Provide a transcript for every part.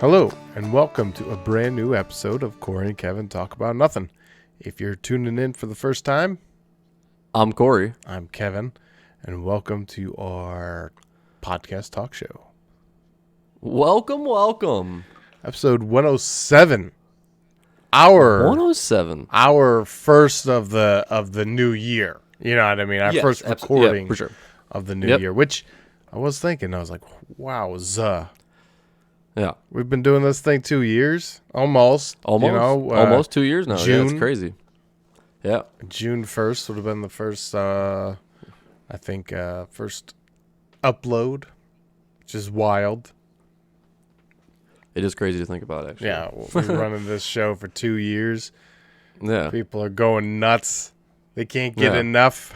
Hello, and welcome to a brand new episode of Corey and Kevin Talk About Nothing. If you're tuning in for the first time, I'm Corey. I'm Kevin, and welcome to our podcast talk show. Welcome. Episode 107. Our 107. Our first of the new year. You know what I mean? Our first recording for sure. of the new year, which I was thinking, I was like, wow, Yeah. we've been doing this thing 2 years, almost. You know, almost 2 years now. June. Yeah, it's crazy. Yeah. June 1st would have been the first, first upload, which is wild. It is crazy to think about, actually. Yeah, we're running this show for 2 years. Yeah. People are going nuts. They can't get enough.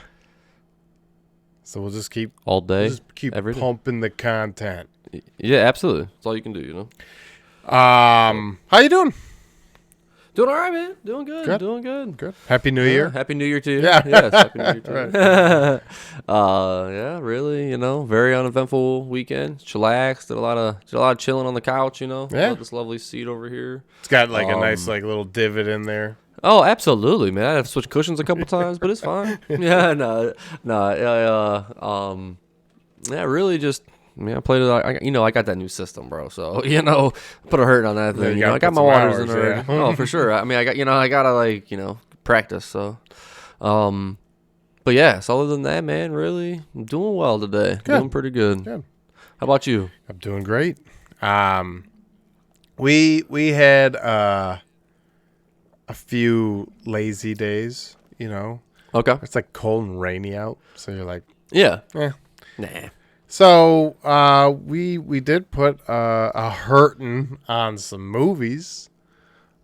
So we'll just keep all day, every pumping the content. Yeah, absolutely. That's all you can do, you know. How you doing? Doing all right, man. Doing good. Good. Happy New Year. Happy New Year to you. Yeah. Yes, Happy New Year to you. Right. Yeah, really, you know, very uneventful weekend. Chillaxed, did a lot of chilling on the couch, you know. Yeah. Got this lovely seat over here. It's got like a nice like little divot in there. Oh, absolutely, man. I have switched cushions a couple times, but it's fine. Yeah, really just, I played it. I got that new system, bro. So, put a hurt on that thing. I got my waters in there. Yeah. Oh, for sure. I mean, I gotta practice. So, but yeah. So other than that, man, really, I'm doing well today. Good. Doing pretty good. Good. How about you? I'm doing great. We had a few lazy days, you know. Okay. It's like cold and rainy out, so you're like, Yeah. nah. So we did put a hurtin' on some movies.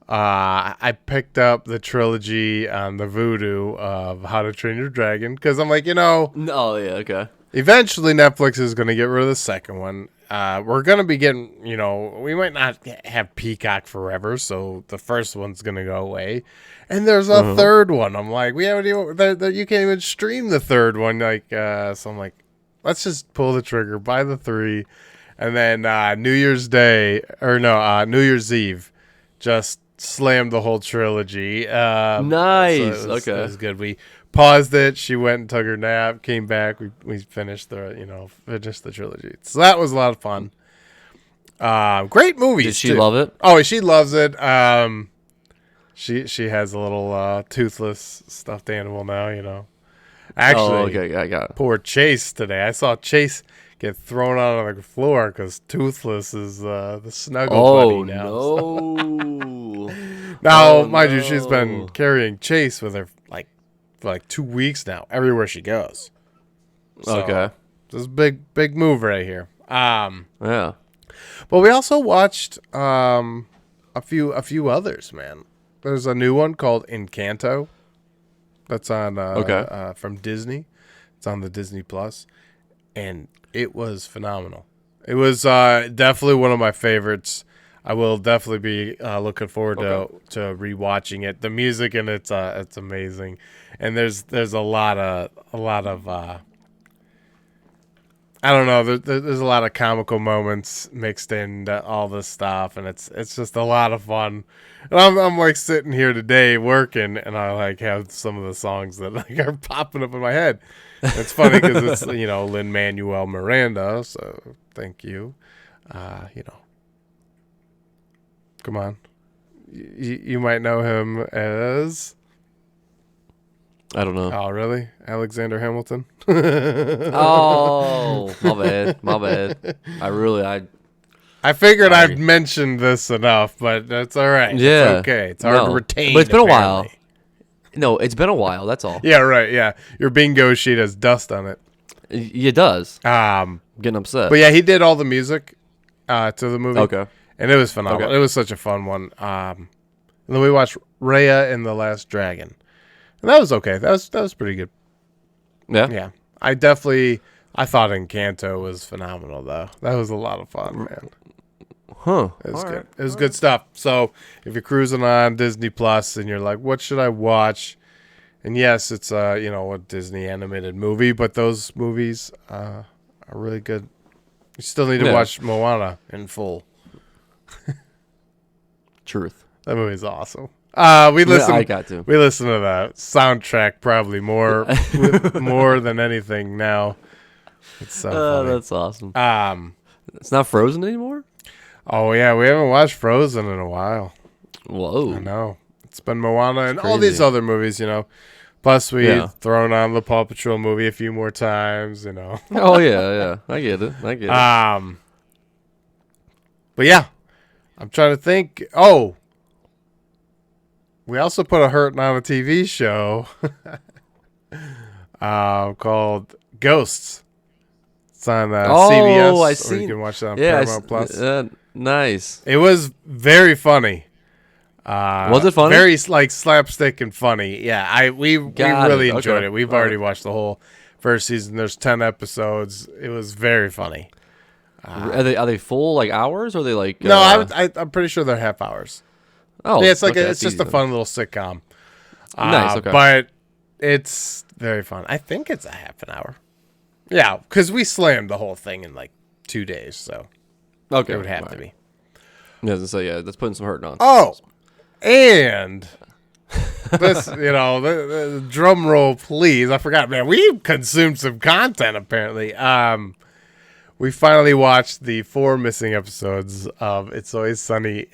I picked up the trilogy on the Vudu of How to Train Your Dragon because I'm like, Oh yeah. Okay. eventually Netflix is going to get rid of the second one. We're going to be getting, we might not have Peacock forever, so the first one's going to go away. And there's a third one. I'm like, we haven't even, you can't even stream the third one. So I'm like, let's just pull the trigger, buy the 3. And then New Year's Eve, just slammed the whole trilogy. Nice. So Okay. It was good. We paused it. She went and took her nap, came back. We finished finished the trilogy. So that was a lot of fun. Great movies. Did she too. love it? Oh, she loves it. She has a little toothless stuffed animal now. Actually, okay. I got it. poor Chase today. I saw Chase get thrown out on the floor because Toothless is the snuggle buddy now. No. Now, mind you, she's been carrying Chase with her for 2 weeks now, everywhere she goes. So, Okay. this is a big move right here. Yeah. But we also watched a few others, man. There's a new one called Encanto. That's on from Disney. It's on the Disney Plus, and it was phenomenal. It was definitely one of my favorites. I will definitely be looking forward to rewatching it. The music in it's amazing, and there's a lot of I don't know. There's a lot of comical moments mixed in all this stuff, and it's just a lot of fun. And I'm like sitting here today working, and I like have some of the songs that like are popping up in my head. It's funny because it's Lin-Manuel Miranda, so thank you. Come on, you might know him as. I don't know. Oh, really? Alexander Hamilton? Oh, my bad. I figured I've mentioned this enough, but that's all right. Yeah. It's okay. It's hard to retain. But it's been apparently. a while. No, it's been a while. That's all. Yeah, right. Yeah. Your bingo sheet has dust on it. It does. Um, Getting upset. But yeah, he did all the music to the movie. Okay. And it was phenomenal. Okay. It was such a fun one. And then we watched Raya and the Last Dragon. And that was okay. That was pretty good. Yeah. Yeah. I thought Encanto was phenomenal, though. That was a lot of fun, man. Huh. It was good. It was good stuff. So if you're cruising on Disney Plus and you're like, what should I watch? And yes, it's a Disney animated movie, but those movies are really good. You still need to watch Moana in full. Truth. That movie's awesome. We listen. I got to. We listen to the soundtrack probably more than anything now. It's so funny. That's awesome. It's not Frozen anymore? Oh yeah, we haven't watched Frozen in a while. Whoa. I know. It's been Moana and all these other movies, Plus we've thrown on the Paw Patrol movie a few more times, Oh yeah. I get it. But yeah, I'm trying to think. Oh, we also put a hurting on a TV show called Ghosts. It's on CBS. I see. You can watch that on Paramount Plus. Nice. It was very funny. Was it funny? Very slapstick and funny. Yeah, we really enjoyed it. We've already watched the whole first season. There's 10 episodes. It was very funny. Are they full hours or are they like? No, I'm pretty sure they're half hours. Oh, yeah, it's just a fun little sitcom. Nice. Okay, but it's very fun. I think it's a half an hour. Yeah, because we slammed the whole thing in 2 days, so it would have to be. Yeah, that's putting some hurt on. Oh, and this, the drum roll, please. I forgot, man. We consumed some content apparently. We finally watched the 4 missing episodes of It's Always Sunny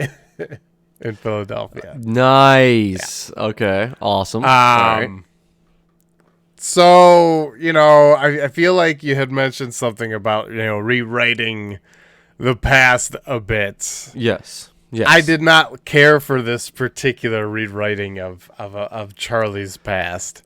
in Philadelphia. Nice. Yeah. Okay. Awesome. All right. So, I feel like you had mentioned something about, rewriting the past a bit. Yes. I did not care for this particular rewriting of Charlie's past.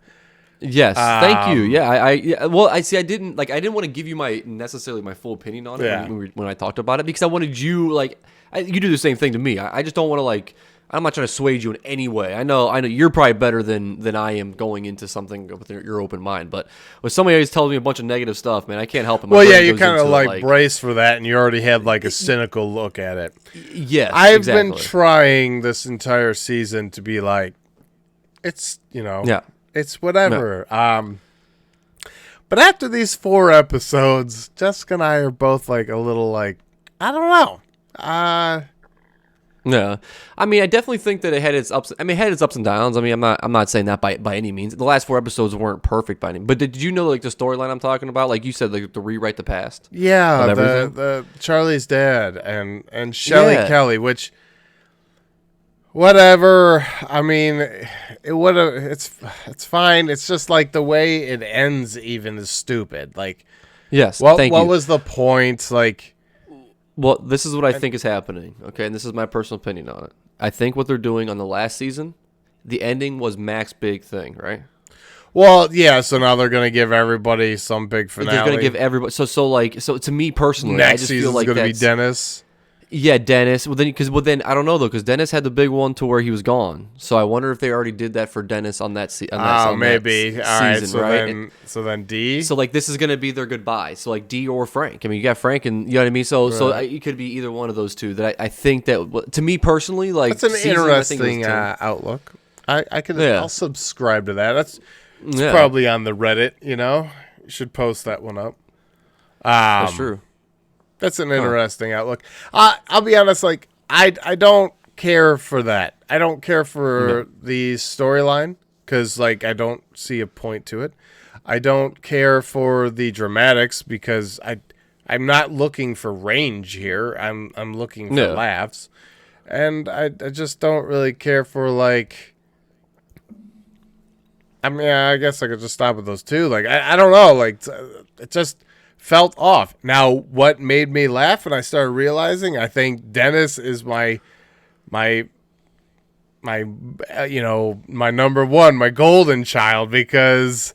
Yes, thank you. Yeah, I see. I didn't want to give you necessarily my full opinion on it when I talked about it because I wanted you you do the same thing to me. I just don't want to I'm not trying to sway you in any way. I know you're probably better than I am going into something with your open mind. But when somebody always tells me a bunch of negative stuff, man, I can't help it. Well, yeah, you kind of brace for that, and you already have a cynical look at it. Yes, I've been trying this entire season to be it's it's whatever. Yeah. But after these 4 episodes, Jessica and I are both a little I don't know. Yeah, I mean, I definitely think that it had its ups. I mean, it had its ups and downs. I mean, I'm not saying that by any means. The last 4 episodes weren't perfect by any. But did you know the storyline I'm talking about? Like you said, the rewrite the past. Yeah, the Charlie's dad and Shelley Kelly, which whatever. I mean, it would have. It's fine. It's just the way it ends even is stupid. Yes. What was the point? Well, this is what I think is happening, okay? And this is my personal opinion on it. I think what they're doing on the last season, the ending was Mac's big thing, right? Well, yeah, so now they're going to give everybody some big finale. They're going to give everybody... So to me personally, next I just feel like going to be Dennis. Yeah, Dennis. Well, then I don't know, though, because Dennis had the big one to where he was gone. So I wonder if they already did that for Dennis on that season. Maybe. All right, season, right? So then D? So, this is going to be their goodbye. So, D or Frank. I mean, you got Frank and, you know what I mean? So it could be either one of those two. That I think that, to me personally, that's an interesting outlook. I'll subscribe to that. It's probably on the Reddit, You should post that one up. That's true. That's an interesting outlook. I'll be honest, I don't care for that. I don't care for the storyline because, I don't see a point to it. I don't care for the dramatics because I'm not looking for range here. I'm looking for laughs, and I just don't really care for I mean, I guess I could just stop with those two. I don't know. It just felt off. Now, what made me laugh and I started realizing, I think Dennis is my number one, my golden child, because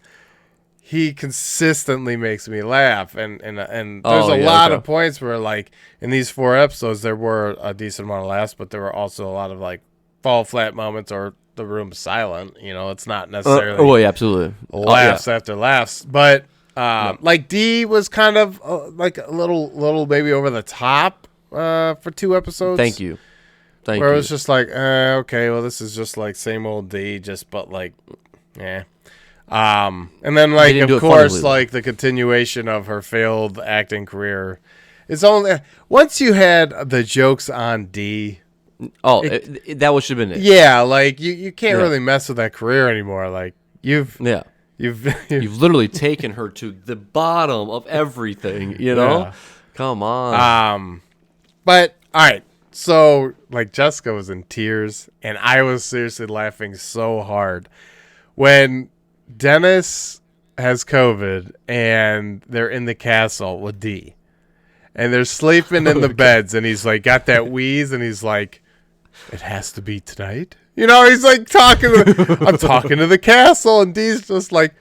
he consistently makes me laugh. And there's a lot of points where in these 4 episodes there were a decent amount of laughs, but there were also a lot of fall flat moments or the room's silent. It's not necessarily absolutely laughs after laughs, but D was kind of a little maybe over the top for 2 episodes. Thank you. Where it was just okay, well, this is just same old D, yeah. And then of course the continuation of her failed acting career It's only once you had the jokes on D. Oh, that should have been it. Yeah, like you can't really mess with that career anymore. Like you've literally taken her to the bottom of everything. You know, come on. But all right, so like Jessica was in tears, and I was seriously laughing so hard when Dennis has COVID and they're in the castle with D, and they're sleeping in the beds, and he's like got that wheeze, and he's like, "It has to be tonight." You know, he's like I'm talking to the castle, and D's just like,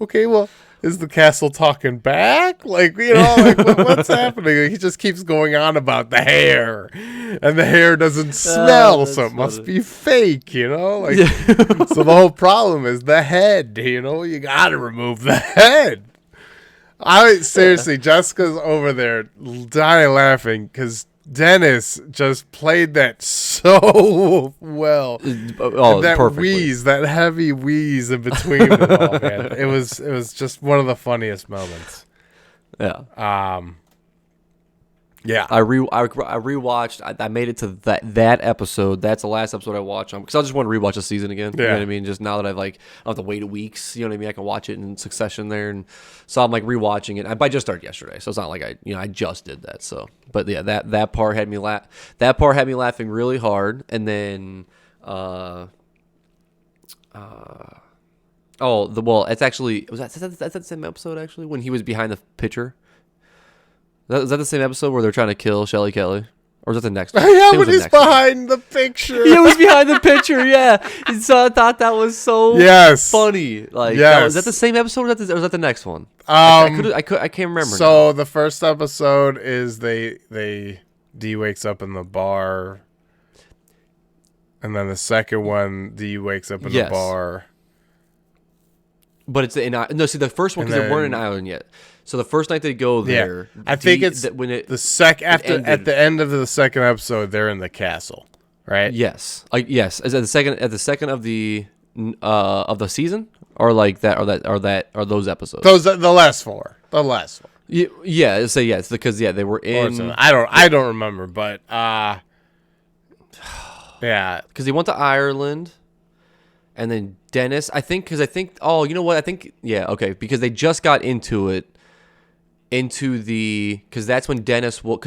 "Okay, well, is the castle talking back?" Like, you know, like what's happening? Like, he just keeps going on about the hair, and the hair doesn't smell, so it must be fake, you know? Like, so the whole problem is the head, you know? You got to remove the head. Seriously, Jessica's over there dying laughing because Dennis just played that so well. That perfectly. Wheeze, that heavy wheeze in between them all, man. It was just one of the funniest moments. Yeah. Yeah. I rewatched. I made it to that episode. That's the last episode I watched because I just want to rewatch the season again. You know what I mean? Just now that I don't have to wait weeks. You know what I mean? I can watch it in succession there, and so I'm like rewatching it. I just started yesterday, so it's not like I just did that. So, but yeah, that part had me laughing really hard, and then it's actually that's the same episode actually when he was behind the picture. Is that the same episode where they're trying to kill Shelly Kelly? Or is that the next one? Yeah, when he's behind the picture. Yeah, he was behind the picture, yeah. And so I thought that was so funny. Like, is that the same episode or was that the next one? I can't remember. So the first episode is D wakes up in the bar. And then the second one, D wakes up in the bar. But it's the first one because they weren't in Ireland yet. So the first night they go there, I think it's at the end of the second episode they're in the castle, right? Yes, yes. Is that the second of the season or like that or those episodes? The last four. Yeah. So it's because they were in. I don't remember, but yeah, because they went to Ireland. And then Dennis, because they just got because that's when Dennis woke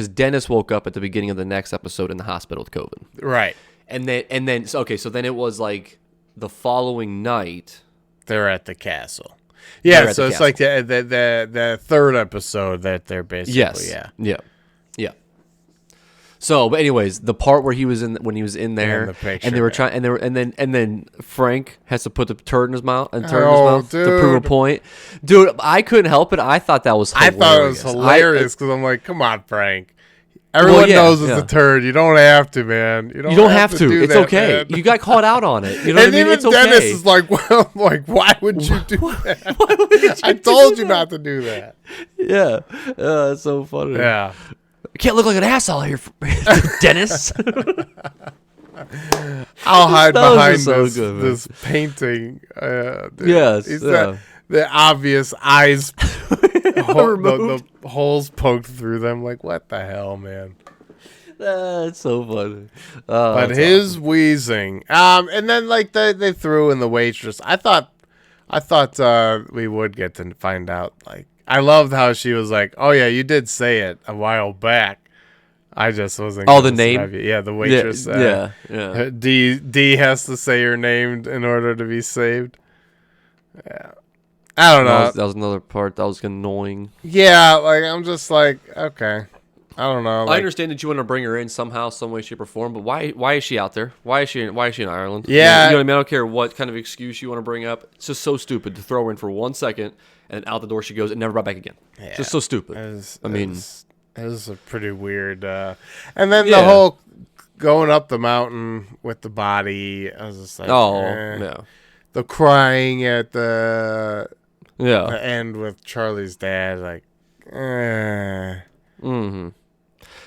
up at the beginning of the next episode in the hospital with COVID. Right. And then so then it was like the following night. They're at the castle. Yeah, so it's like the third episode that they're basically, Yeah. So, but anyways, the part where he was when he was in there, and they were trying, and then Frank has to put the turd in his mouth to prove a point. Dude, I couldn't help it. I thought that was hilarious. I thought it was hilarious because I'm like, come on, Frank. Everyone knows it's a turd. You don't have to, man. You don't have to. It's okay. Man. You got caught out on it. You know what I mean? It's okay. Dennis is like, well, why would you do that? I told you not to do that. Yeah. It's so funny. Yeah. I can't look like an asshole here, Dennis. I'll hide behind this painting. Yes. The obvious eyes, the holes poked through them. Like, what the hell, man? That's so funny. But his wheezing. And then like they threw in the waitress. I thought we would get to find out. Like, I loved how she was like, "Oh yeah, you did say it a while back." I just wasn't. Oh, the name? Yeah, the waitress. Yeah. D has to say her name in order to be saved. Yeah. I don't know. That was another part that was annoying. Yeah, like I'm just like, okay. I don't know. Like, I understand that you want to bring her in somehow, some way, shape, or form, but why is she out there? Why is she in Ireland? Yeah. You know what I mean? I don't care what kind of excuse you want to bring up. It's just so stupid to throw her in for 1 second and out the door she goes and never brought back again. Yeah. Just so stupid. It was a pretty weird. And then the whole going up the mountain with the body. I was just like, the crying at the end with Charlie's dad, like, Mm-hmm.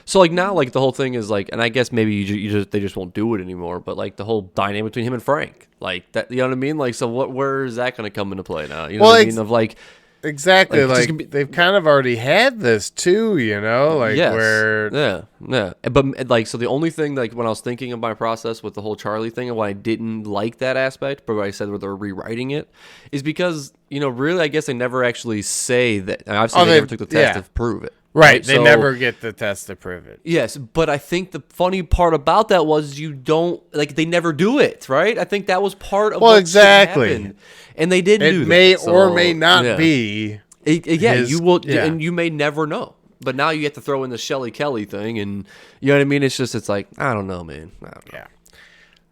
So like now, like the whole thing is like, and I guess maybe they just won't do it anymore. But like the whole dynamic between him and Frank, like that, you know what I mean? Like, so where is that going to come into play now? You know what I mean? Of like, Exactly. Like they've kind of already had this too, like yes. where yeah. But like, so the only thing, like, when I was thinking of my process with the whole Charlie thing and why I didn't like that aspect, but what I said where they're rewriting it, is because really, I guess they never actually say that. Obviously, they never took the test to prove it. Right. They never get the test to prove it. Yes, but I think the funny part about that was they never do it, right? I think that was part of what happened. And they didn't do that. It may or may not be. You will, and you may never know. But now you have to throw in the Shelley Kelly thing, and you know what I mean? It's like, I don't know, man. I don't know. Yeah.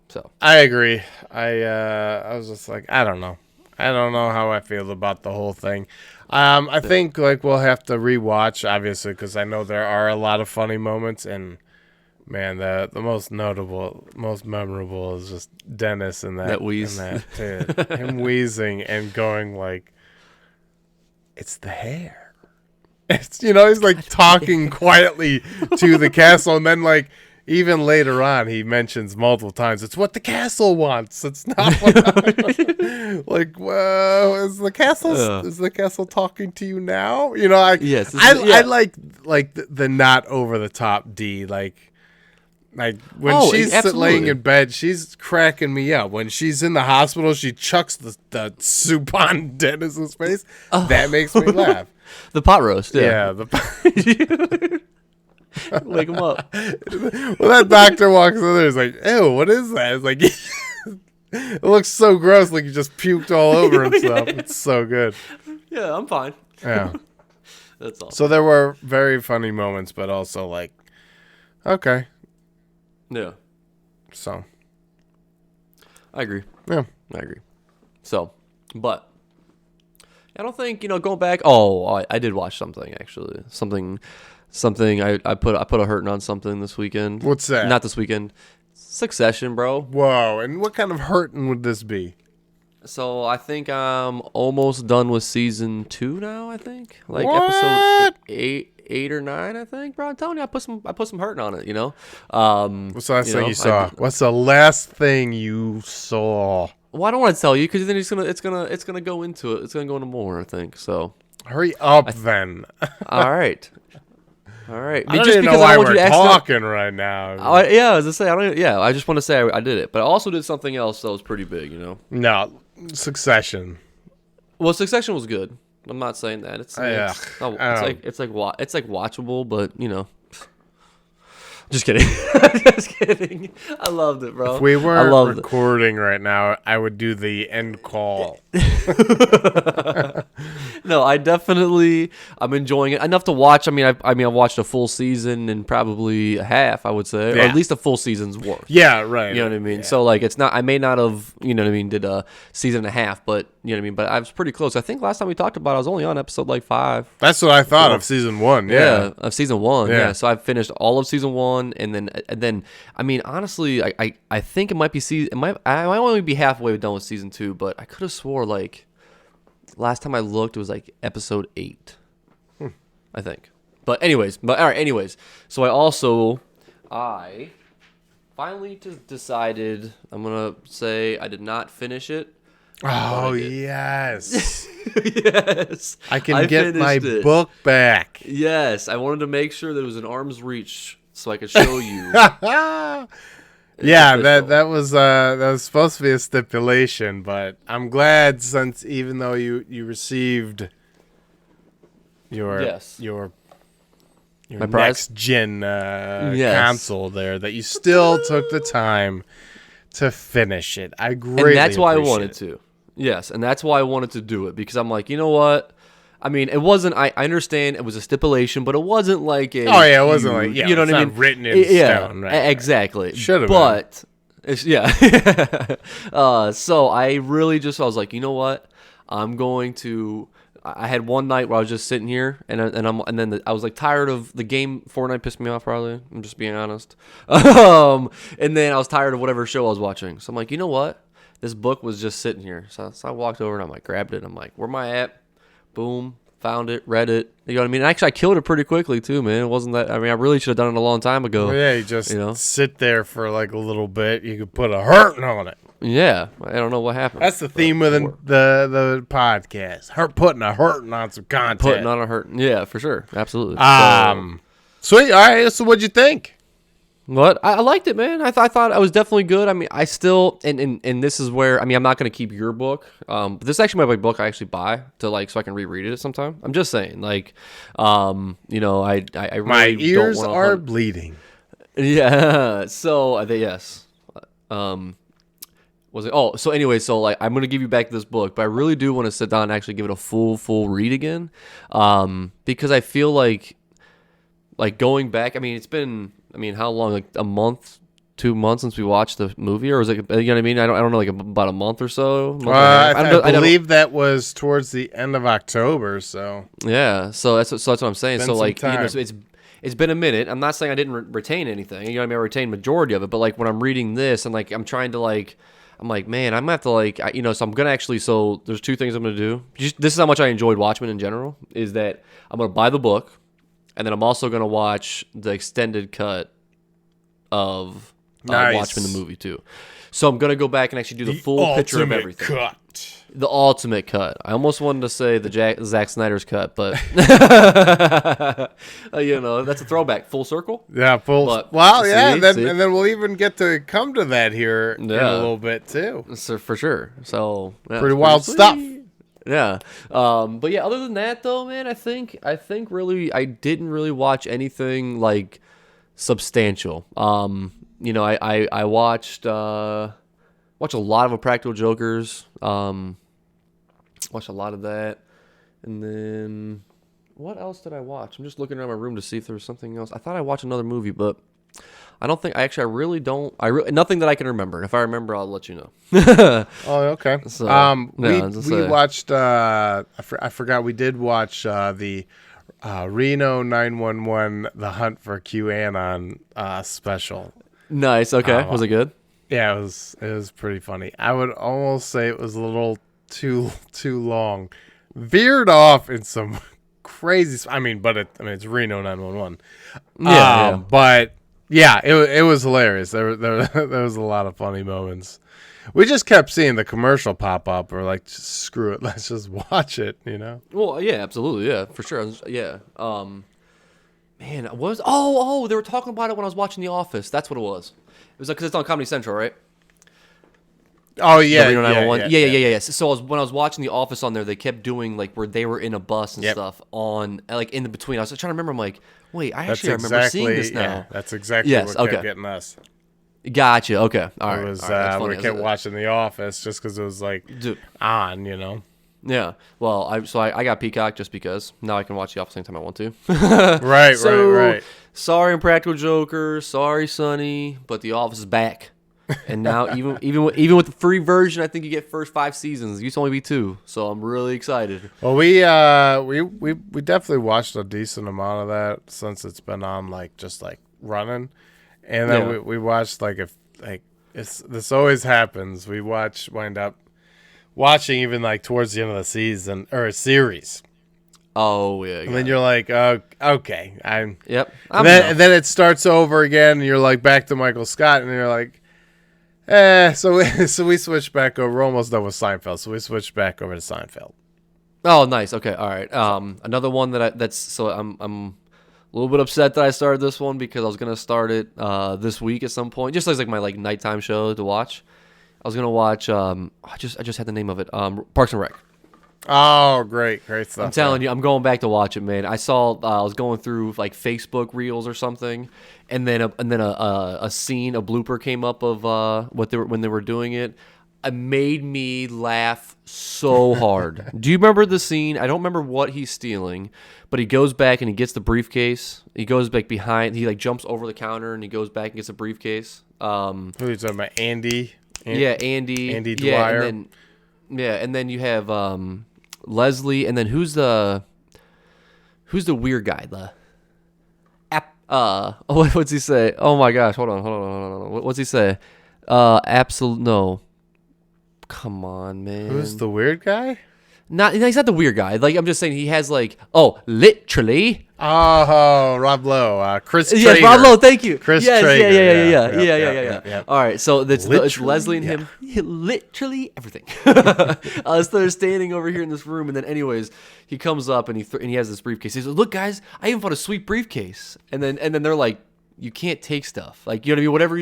So I agree. I was just like, I don't know. I don't know how I feel about the whole thing. I think like we'll have to rewatch, obviously, because I know there are a lot of funny moments, and man, the most notable, most memorable is just Dennis and that wheeze, him wheezing and going like, "It's the hair." It's he's like talking quietly to the castle, and then like. Even later on, he mentions multiple times, it's what the castle wants. It's not what like, well, is the castle talking to you now? Yes. I like the not over the top D. Like when she's laying in bed, she's cracking me up. When she's in the hospital, she chucks the soup on Dennis's face. That makes me laugh. The pot roast, yeah. Wake him up. Well, that doctor walks in there. He's like, "Ew, what is that?" It's like, it looks so gross. Like he just puked all over himself. It's so good. Yeah, I'm fine. Yeah, that's all. So there were very funny moments, but also like, okay. Yeah. So. I agree. Yeah, I agree. So, but I don't think going back. Oh, I did watch something actually. Something I put a hurting on something this weekend. What's that? Not this weekend. Succession, bro. Whoa! And what kind of hurting would this be? So I think I'm almost done with season 2 now. I think like what? episode 8 or 9. I think, bro. I'm telling you, I put some hurting on it. What's the last thing you saw? What's the last thing you saw? Well, I don't want to tell you because then it's gonna go into it. It's gonna go into more. I think so. Hurry up, then. All right. All right. I don't even know why we're talking right now. Yeah, as I say, I just want to say I did it, but I also did something else that was pretty big. No, Succession. Well, Succession was good. I'm not saying that. It's like watchable, but Just kidding. Just kidding. I loved it, bro. If we weren't recording right now, I would do the end call. No, I'm enjoying it enough to watch. I mean, I've watched a full season and probably a half, I would say, or at least a full season's worth. Yeah, right. You know what I mean? Yeah. So like, it's not. I may not have, did a season and a half, but you know what I mean. But I was pretty close. I think last time we talked about it, I was only on episode like 5. That's what I thought of season 1. Yeah, of season 1. Yeah. So I've finished all of season 1, and then I mean, honestly, I think it might be I might only be halfway done with season 2, but I could have swore like last time I looked it was like episode 8. I think. But all right. So I finally decided I'm gonna say I did not finish it. Oh yes. Yes. I can get my book back. Yes, I wanted to make sure that it was an arm's reach so I could show you. Yeah, that was supposed to be a stipulation, but I'm glad since even though you received your next gen console there, that you still took the time to finish it. I greatly and that's why I appreciate wanted to. Yes, and that's why I wanted to do it, because I'm like, you know what? I mean, it wasn't. I understand it was a stipulation, but it wasn't like a. Oh yeah, it wasn't like you know what I mean? Written in stone, right? Exactly. Should have. But it's, yeah. So I was like, you know what? I'm going to. I had one night where I was just sitting here, and then I was like tired of the game. Fortnite pissed me off, probably. I'm just being honest. And then I was tired of whatever show I was watching. So I'm like, you know what? This book was just sitting here. So I walked over and I grabbed it. I'm like, where am I at? Boom. found it, read it. You know what I mean? Actually, I killed it pretty quickly too, man. It wasn't that. I mean, I really should have done it a long time ago. Well, yeah, you just sit there for like a little bit. You could put a hurting on it. Yeah, I don't know what happened. That's the theme of the podcast. Putting a hurting on some content. Putting on a hurting. Yeah, for sure. Absolutely. Sweet. All right. So what'd you think? What? I liked it, man. I thought it was definitely good. I mean, I still and this is where, I mean, I'm not going to keep your book. But this actually might be a book I actually buy to like so I can reread it sometime. I'm just saying, like, you know, I really my ears don't are bleeding. Yeah. So yes. Was it? Oh, so anyway, so like I'm gonna give you back this book, but I really do want to sit down and actually give it a full read again, because I feel like going back. I mean, it's been. I mean, how long? Like a month, 2 months since we watched the movie, or was it? You know what I mean? I don't know. Like about a month or so. I believe that was towards the end of October. So yeah. So that's what I'm saying. So like, you know, it's been a minute. I'm not saying I didn't retain anything. You know what I mean? I retained majority of it, but like when I'm reading this and like I'm trying to like. I'm like, man, I'm going to have to like, you know, so I'm going to actually, so there's two things I'm going to do. This is how much I enjoyed Watchmen in general, is that I'm going to buy the book, and then I'm also going to watch the extended cut of Watchmen the movie too. So I'm going to go back and actually do the full picture of everything. Cut. The ultimate cut. I almost wanted to say the Zack Snyder's cut, but you know, that's a throwback. Full circle. Yeah, yeah, and then we'll even get to come to that here in a little bit too. So, for sure. So pretty wild stuff. Yeah. But yeah, other than that though, man, I think really I didn't really watch anything like substantial. You know, I watched a lot of Practical Jokers. Watched a lot of that. And then what else did I watch? I'm just looking around my room to see if there was something else. I thought I watched another movie, but I don't think I really don't. Nothing that I can remember. If I remember, I'll let you know. Oh, okay. So, we watched I forgot we did watch the Reno 911 The Hunt for QAnon special. Nice. Okay. Was it good? Yeah, it was pretty funny. I would almost say it was a little too long. Veered off in some crazy. I mean, it's Reno 911. Yeah. But yeah, it was hilarious. There was a lot of funny moments. We just kept seeing the commercial pop up. Or like, screw it, let's just watch it. You know? Well, yeah, absolutely, yeah, for sure, yeah. Man, they were talking about it when I was watching The Office. That's what it was. It was like, because it's on Comedy Central, right? Oh yeah, yeah. So when I was watching The Office on there, they kept doing like where they were in a bus and stuff on like in the between. I was trying to remember. I'm like, wait, I remember seeing this now. Yeah, that's exactly what kept getting us. Gotcha. Okay. All right. It was we kept watching The Office just because it was like on, you know. Yeah. Well, I got Peacock just because now I can watch The Office anytime I want to. Right. Sorry, Impractical Joker. Sorry, Sonny, but The Office is back. And now even with the free version, I think you get first 5 seasons. It used to only be 2, so I'm really excited. Well, we definitely watched a decent amount of that since it's been on just running, and then we watched this always happens. We wind up watching even towards the end of the season or a series. Oh yeah, and then you're like, okay, Yep. And then it starts over again, and you're like back to Michael Scott, and you're like. So we switched back over. We're almost done with Seinfeld, so we switched back over to Seinfeld. Oh, nice. Okay, all right. Another one I'm a little bit upset that I started this one because I was gonna start it this week at some point, just as my nighttime show to watch. I was gonna watch. I just had the name of it. Parks and Rec. Oh, great stuff. I'm telling you, I'm going back to watch it, man. I saw I was going through Facebook Reels or something, and then a scene, a blooper came up of when they were doing it. It made me laugh so hard. Do you remember the scene? I don't remember what he's stealing, but he goes back and he gets the briefcase. He goes back behind. He jumps over the counter and he goes back and gets a briefcase. Who are you talking about? Andy. Andy. Andy Dwyer. And then you have Leslie, and then who's the weird guy? What's he say? Oh my gosh, hold on. What's he say? Absolute no. Come on, man. Who's the weird guy? He's not the weird guy. Like I'm just saying, he has like literally. Oh, Rob Lowe, Chris Traeger. Yes, Rob Lowe. Thank you. Chris yes, Traeger. Yeah. All right, so it's Leslie and him. Literally everything. So they're standing over here in this room, and then anyways, he comes up and he has this briefcase. He says, "Look, guys, I even found a sweet briefcase." And then they're like, "You can't take stuff." Like, you know what I mean? Whatever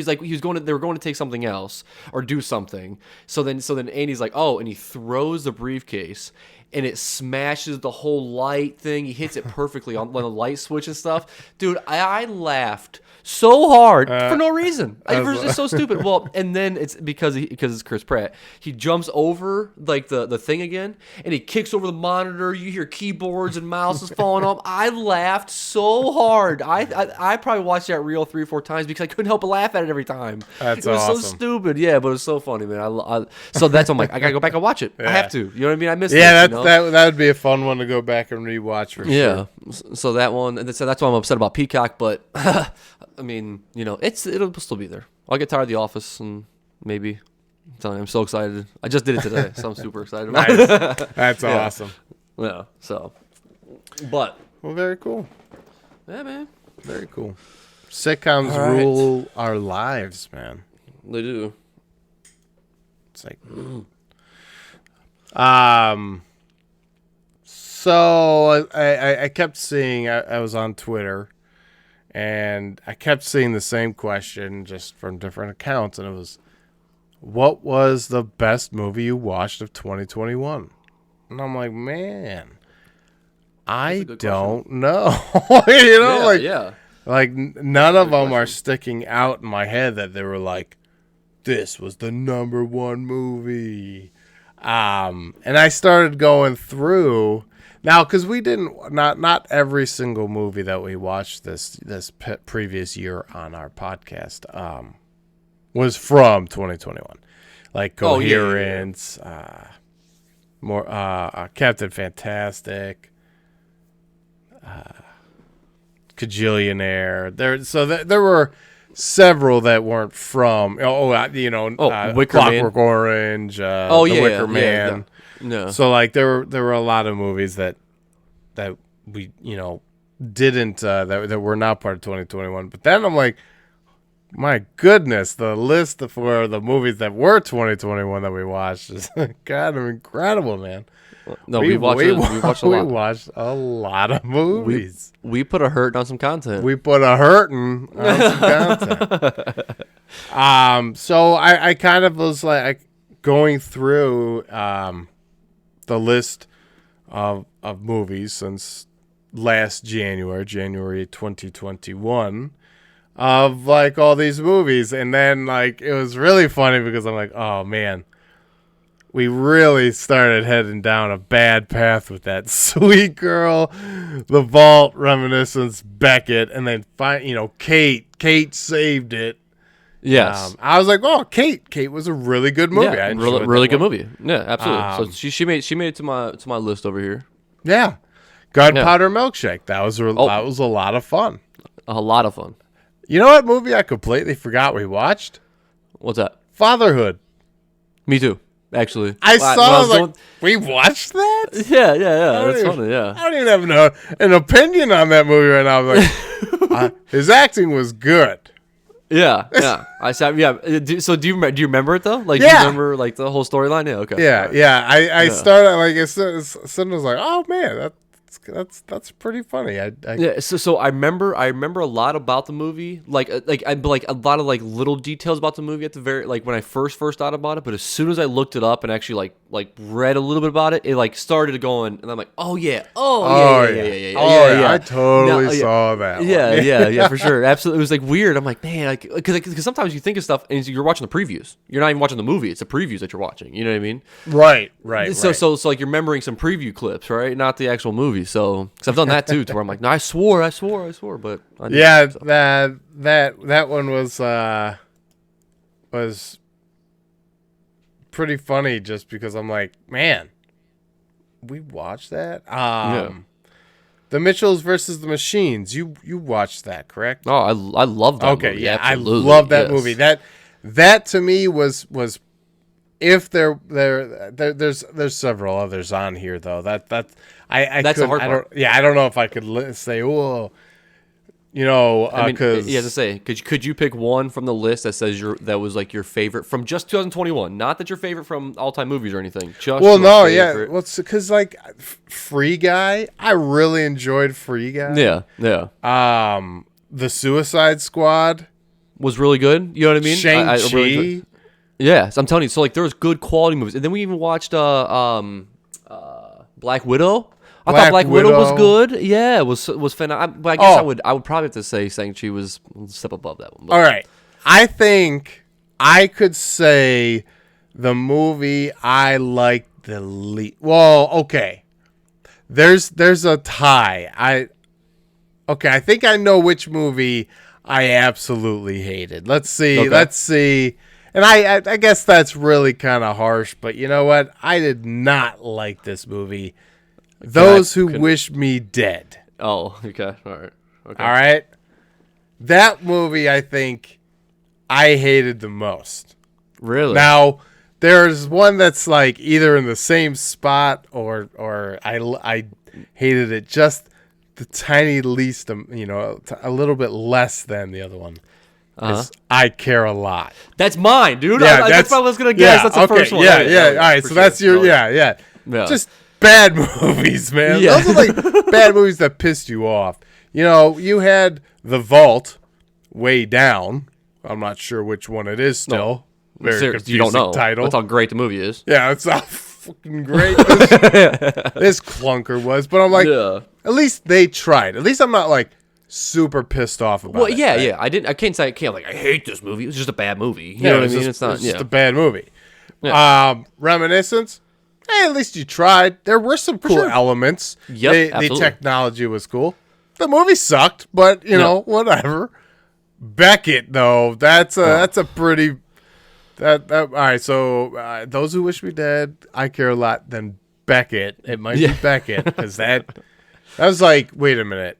they were going to take something else or do something. So then Andy's like, "Oh," and he throws the briefcase. And it smashes the whole light thing. He hits it perfectly on the light switch and stuff. Dude, I laughed so hard for no reason. It was just so stupid. Well, and then it's because it's Chris Pratt. He jumps over like the thing again, and he kicks over the monitor. You hear keyboards and mouses falling off. I laughed so hard. I probably watched that reel 3 or 4 times because I couldn't help but laugh at it every time. That's it was awesome. so stupid. Yeah, but it was so funny, man. So that's I'm like, I gotta go back and watch it. I have to. You know what I mean? I missed it. Yeah, that would be a fun one to go back and rewatch for sure. Yeah. So that one, and so that's why I'm upset about Peacock. But I mean, it'll still be there. I'll get tired of The Office, and maybe. I'm telling you, I'm so excited. I just did it today, so I'm super excited about it. That's awesome. Yeah. So, but very cool. Yeah, man. Very cool. Sitcoms rule our lives, man. They do. It's like, So I kept seeing. I was on Twitter. And I kept seeing the same question just from different accounts. And it was, what was the best movie you watched of 2021? And I'm like, man, I don't know. Like none of them are sticking out in my head that they were like, this was the #1 movie. And I started going through. Now, because we not every single movie that we watched this previous year on our podcast was from 2021, like Coherence, Captain Fantastic, Kajillionaire. There were several that weren't from. Wicker Clockwork Man. Orange. The Wicker Man. No. So like there were a lot of movies that we didn't that were not part of 2021. But then I'm like, my goodness, the list for the movies that were 2021 that we watched is kind of incredible, man. No, we watched a lot. We watched a lot of movies. We put a hurt on some content. We put a hurting on some content. So I kind of was like going through the list of movies since last January 2021, of like all these movies, and then like it was really funny because I'm like, oh man, we really started heading down a bad path with that Sweet Girl, The Vault, Reminiscence, Beckett, and then Kate saved it. Yes, I was like, "Oh, Kate was a really good movie. Yeah, really good movie. Yeah, absolutely. So she made it to my list over here. Yeah, Gunpowder Milkshake. That was a lot of fun. A lot of fun. You know what movie I completely forgot we watched? What's that? Fatherhood. Me too. Actually, we watched that? Yeah. That's funny. Yeah, I don't even have an opinion on that movie right now. I was like, his acting was good. Yeah. I said, yeah. So do you remember it though? Like, yeah. Do you remember like the whole storyline? Yeah. Okay. Yeah. I started like as soon as I was like, oh man, that's pretty funny. Yeah. So I remember a lot about the movie, like a lot of like little details about the movie at the very, like when I first thought about it. But as soon as I looked it up and actually like read a little bit about it, it like started going, and I'm like, yeah. I totally saw that. Yeah, for sure, absolutely. It was like weird. I'm like, man, like because sometimes you think of stuff and you're watching the previews. You're not even watching the movie. It's the previews that you're watching. You know what I mean? Right. So like you're remembering some preview clips, right? Not the actual movie. So, because I've done that too, to where I'm like, no, I swore, but I didn't, so. that one was pretty funny just because I'm like, man, we watched that. The Mitchells versus the Machines. You watched that, correct? Oh, I love that. Okay, movie. Yeah, absolutely. I love that movie. That to me was if there's several others on here though. That's the hard part. I don't know if I could say, oh, I mean, because yeah, to say, could you pick one from the list that says that was like your favorite from just 2021? Not that your favorite from all time movies or anything. Just favorite. Well, because like Free Guy, I really enjoyed Free Guy. Yeah. The Suicide Squad was really good. You know what I mean? Shang-Chi. Yeah, so I'm telling you. So like, there was good quality movies, and then we even watched Black Widow. I thought Black Widow was good. Yeah, it was phenomenal. But I guess I would probably have to say Shang-Chi was a step above that one. But. All right, I think I could say the movie I liked the least. Well, okay, there's a tie. I think I know which movie I absolutely hated. Let's see. And I guess that's really kind of harsh, but you know what? I did not like this movie. Those Who Wish Me Dead. Oh, okay. All right. Okay. All right. That movie, I think, I hated the most. Really? Now, there's one that's like either in the same spot or I hated it just the tiny least, a little bit less than the other one. I Care a Lot. That's mine, dude. Yeah, that's what I was gonna guess. That's the first one. Yeah. All right, so that's your yeah. Just bad movies, man. Yeah. Those are like bad movies that pissed you off. You had The Vault, Way Down. I'm not sure which one it is still. No. Very confusing you don't know. Title. That's how great the movie is. Yeah, it's how fucking great this clunker was. But I'm like, at least they tried. At least I'm not like super pissed off about it. Well, yeah. I can't say I hate this movie. It was just a bad movie. You know what I mean? It's just a bad movie. Yeah. Reminiscence. Hey, at least you tried. There were some cool elements. Yep, the technology was cool. The movie sucked, but whatever. Beckett, though, that's a pretty. All right. So Those Who Wish Me Dead, I Care a Lot. Then Beckett. It might be Beckett because that was like, wait a minute.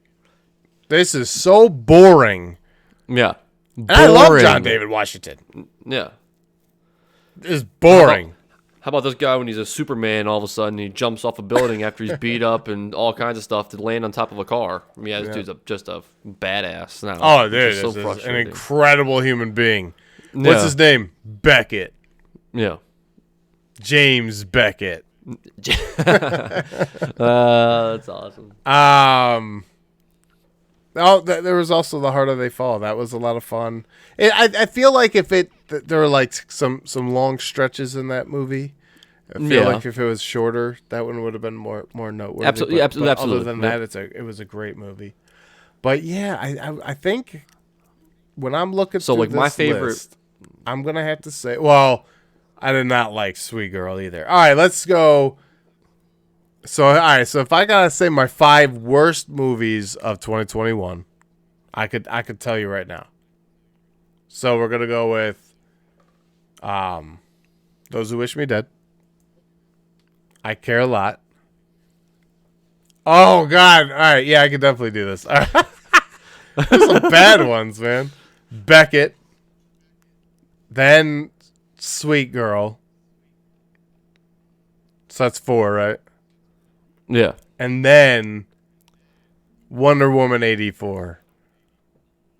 This is so boring. Yeah. And I love John David Washington. Yeah. It's boring. How about this guy when he's a Superman, all of a sudden he jumps off a building after he's beat up and all kinds of stuff to land on top of a car? I mean, this dude's just a badass. Oh, dude, this is an incredible human being. Yeah. What's his name? Beckett. Yeah. James Beckett. That's awesome. There was also The Harder They Fall. That was a lot of fun. I feel like there were like some long stretches in that movie. I feel like if it was shorter, that one would have been more noteworthy. Absolutely. Other than that, it was a great movie. But yeah, I think when I'm looking through like this my favorite list, I'm gonna have to say, well, I did not like Sweet Girl either. All right, let's go. So if I gotta say my 5 worst movies of 2021, I could tell you right now. So we're gonna go with Those Who Wish Me Dead, I Care a Lot. Oh God! All right, yeah, I could definitely do this. There's some bad ones, man. Beckett, then Sweet Girl. So that's 4, right? Yeah. And then Wonder Woman 84.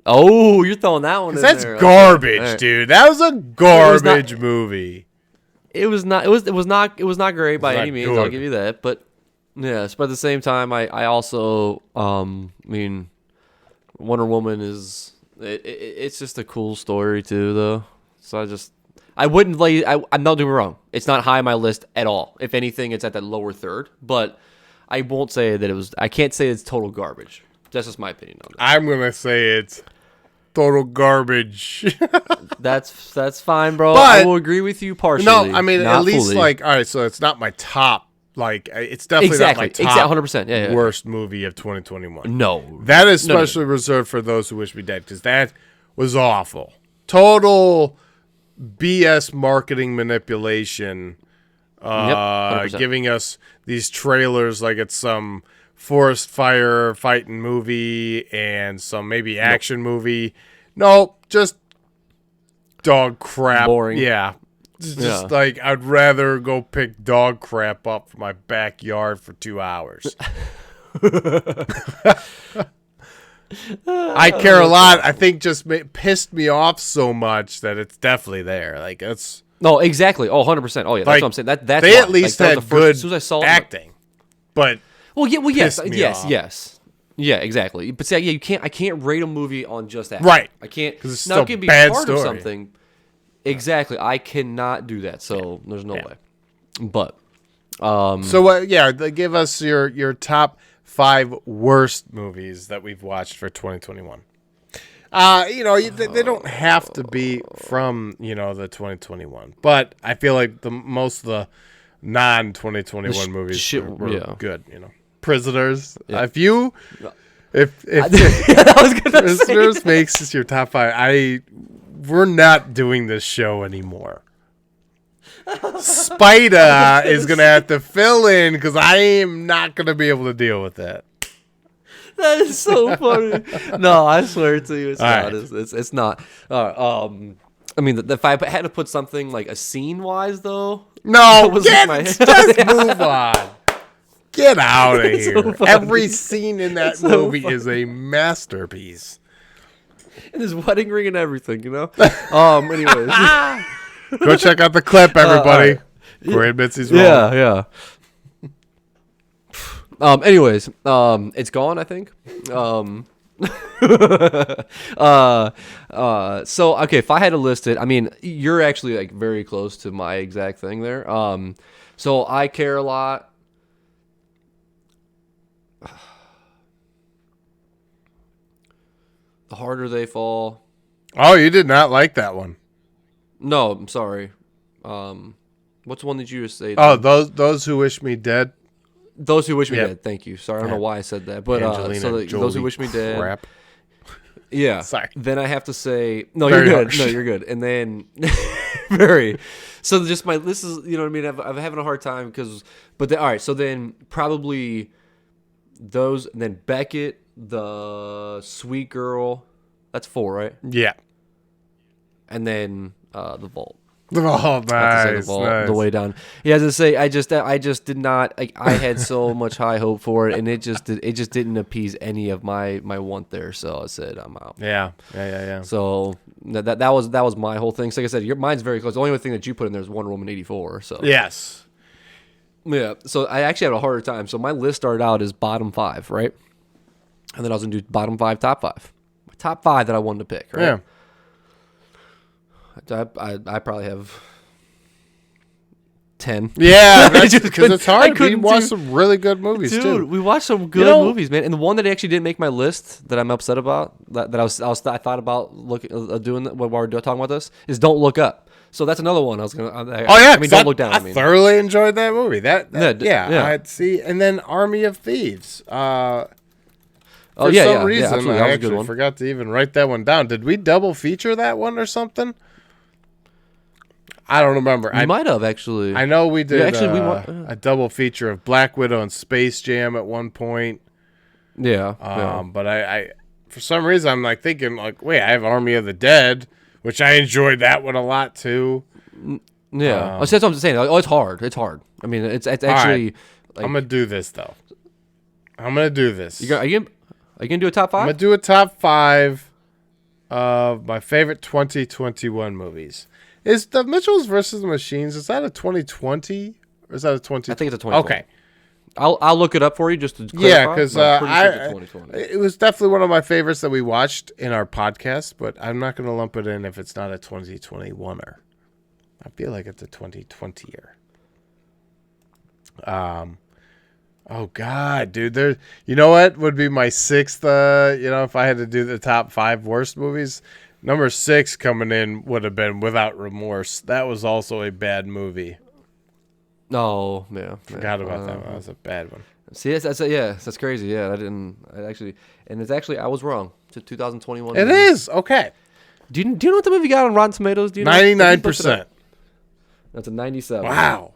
Oh, you're throwing that one in there. That's garbage, dude. That was a garbage movie. It was not great by any means, I'll give you that. But yes, but at the same time I also mean Wonder Woman is it's just a cool story too though. So I wouldn't I'm not doing wrong. It's not high on my list at all. If anything, it's at that lower third, but I won't say that it was. I can't say it's total garbage. That's just my opinion on it. I'm gonna say it's total garbage. That's fine, bro. But I will agree with you partially. No, I mean at least fully. Like all right. So it's not my top. Like it's definitely not my top 100%. Yeah. worst movie of 2021. No, that is especially reserved for Those Who Wish Me Dead because that was awful. Total BS marketing manipulation. Giving us these trailers like it's some forest fire fighting movie and some maybe action movie. No, just dog crap. Boring. Yeah. Just like, I'd rather go pick dog crap up from my backyard for 2 hours. I care a lot. I think just pissed me off so much that it's definitely there. Like, it's... No, exactly. Oh, 100%. Oh, yeah, that's what I'm saying. That's they why. At least like, had good as I saw acting. But... yes. Yeah, exactly. But see, yeah, I can't rate a movie on just that. Right. I can't. Because it's now, still it can be bad part story. of something. Exactly. I cannot do that. So there's no way. But give us your top 5 worst movies that we've watched for 2021. They don't have to be from, the 2021. But I feel like most of the non-2021 movies were good, Prisoners. Yeah. If Prisoners makes your top 5, we're not doing this show anymore. Spida is going to have to fill in because I am not going to be able to deal with that. That is so funny. No, I swear to you, it's not. Right. It's not. I mean, if I had to put something like a scene-wise, though, no, just move on. Get out of here! So Every scene in that movie is a masterpiece. And his wedding ring and everything, Anyways, go check out the clip, everybody. Corey admits he's wrong. Yeah. Anyways, it's gone, I think. So okay, if I had to list it, I mean, you're actually like very close to my exact thing there. So I care a lot. The Harder They Fall. Oh, you did not like that one. No, I'm sorry. What's the one that you just say? Oh, those Who Wish Me Dead. Those Who Wish Me Dead. Thank you. Sorry, I don't know why I said that, but Those Who Wish Me Dead. Crap. Yeah. Sorry. Then I have to say no. Very You're good. harsh. No, you're good. And then very. So just this is what I mean. I'm having a hard time all right. So then probably those, and then Beckett, the Sweet Girl. That's 4, right? Yeah. And then the Vault. Oh, nice, The way down. Yeah, as I say, I just did not. Like, I had so much high hope for it, and it just didn't appease any of my want there. So I said, I'm out. Yeah. So that was my whole thing. So like I said, mine's very close. The only thing that you put in there is Wonder Woman 84. So yes. Yeah. So I actually had a harder time. So my list started out as bottom 5, right? And then I was gonna do bottom 5, top 5. My top 5 that I wanted to pick, right? Yeah. I probably have 10. Yeah, because it's hard. We watched some really good movies, dude, too. We watched some good movies, man. And the one that actually didn't make my list that I'm upset about, that I thought about doing while we're talking about this, is Don't Look Up. So that's another one I was gonna. Don't Look Down. I thoroughly enjoyed that movie. Yeah. I'd see, and then Army of Thieves. For some reason, I actually forgot to even write that one down. Did we double feature that one or something? I don't remember. We might have, actually. I know we did a double feature of Black Widow and Space Jam at one point. Yeah. But I for some reason, I'm like thinking, like, wait, I have Army of the Dead, which I enjoyed that one a lot, too. Yeah. That's what I'm saying. Oh, it's hard. It's hard. I mean, it's actually... Right. I'm going to do this, though. I'm going to do this. Are you going to do a top 5? I'm going to do a top 5 of my favorite 2021 movies. Is the Mitchells versus the Machines, is that a 2020 or is that a 2020? I think it's a 2020. Okay. I'll look it up for you just to clarify. Yeah, because it was definitely one of my favorites that we watched in our podcast, but I'm not going to lump it in if it's not a 2021er. I feel like it's a 2020er. Oh God, dude! You know what would be my 6th? If I had to do the top 5 worst movies, number 6 coming in would have been Without Remorse. That was also a bad movie. Oh, yeah. Forgot about that one. That was a bad one. See, that's crazy. Yeah, I was wrong. It's a 2021 It movie. is okay. Do you know what the movie got on Rotten Tomatoes? Do you know? 99%. That's a 97. Wow.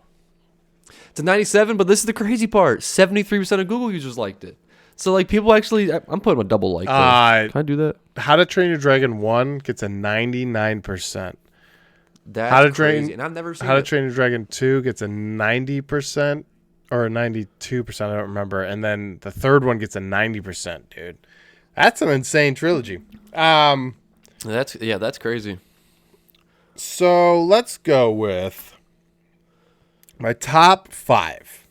It's a 97, but this is the crazy part. 73% of Google users liked it. So, like, people actually... I'm putting a double like there. Can I do that? How to Train Your Dragon 1 gets a 99%. That's crazy. And I've never seen How to Train Your Dragon 2 gets a 90% or a 92%, I don't remember. And then the third one gets a 90%, dude. That's an insane trilogy. That's crazy. So let's go with my top 5.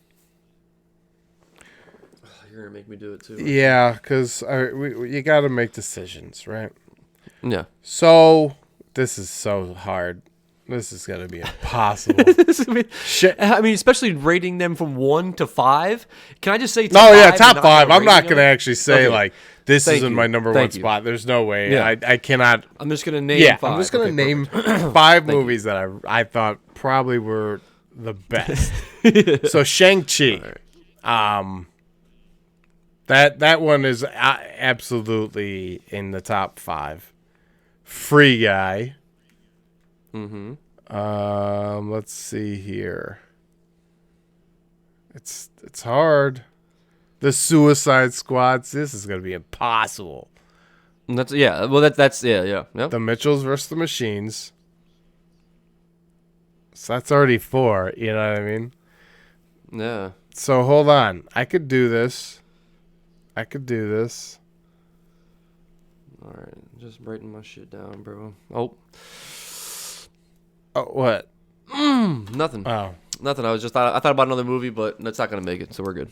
You're going to make me do it too. Yeah, because you got to make decisions, right? Yeah. So this is so hard. This is going to be impossible. I mean, especially rating them from 1 to 5. Can I just say top 5? No, yeah, top 5. I'm not going to actually say, like, this isn't my number one spot. There's no way. Yeah. I cannot. I'm just going to name 5. I'm just going to name 5 movies that I thought probably were the best. So, Shang-Chi. Right. That one is absolutely in the top 5. Free Guy. Mm-hmm. Let's see here. It's hard. The Suicide Squads. This is gonna be impossible. That's yeah. Yep. The Mitchells versus the Machines. So that's already 4. You know what I mean? Yeah. So hold on. I could do this. All right, just writing my shit down, bro. Oh, what? Nothing. Oh, nothing. I thought about another movie, but that's not gonna make it, so we're good.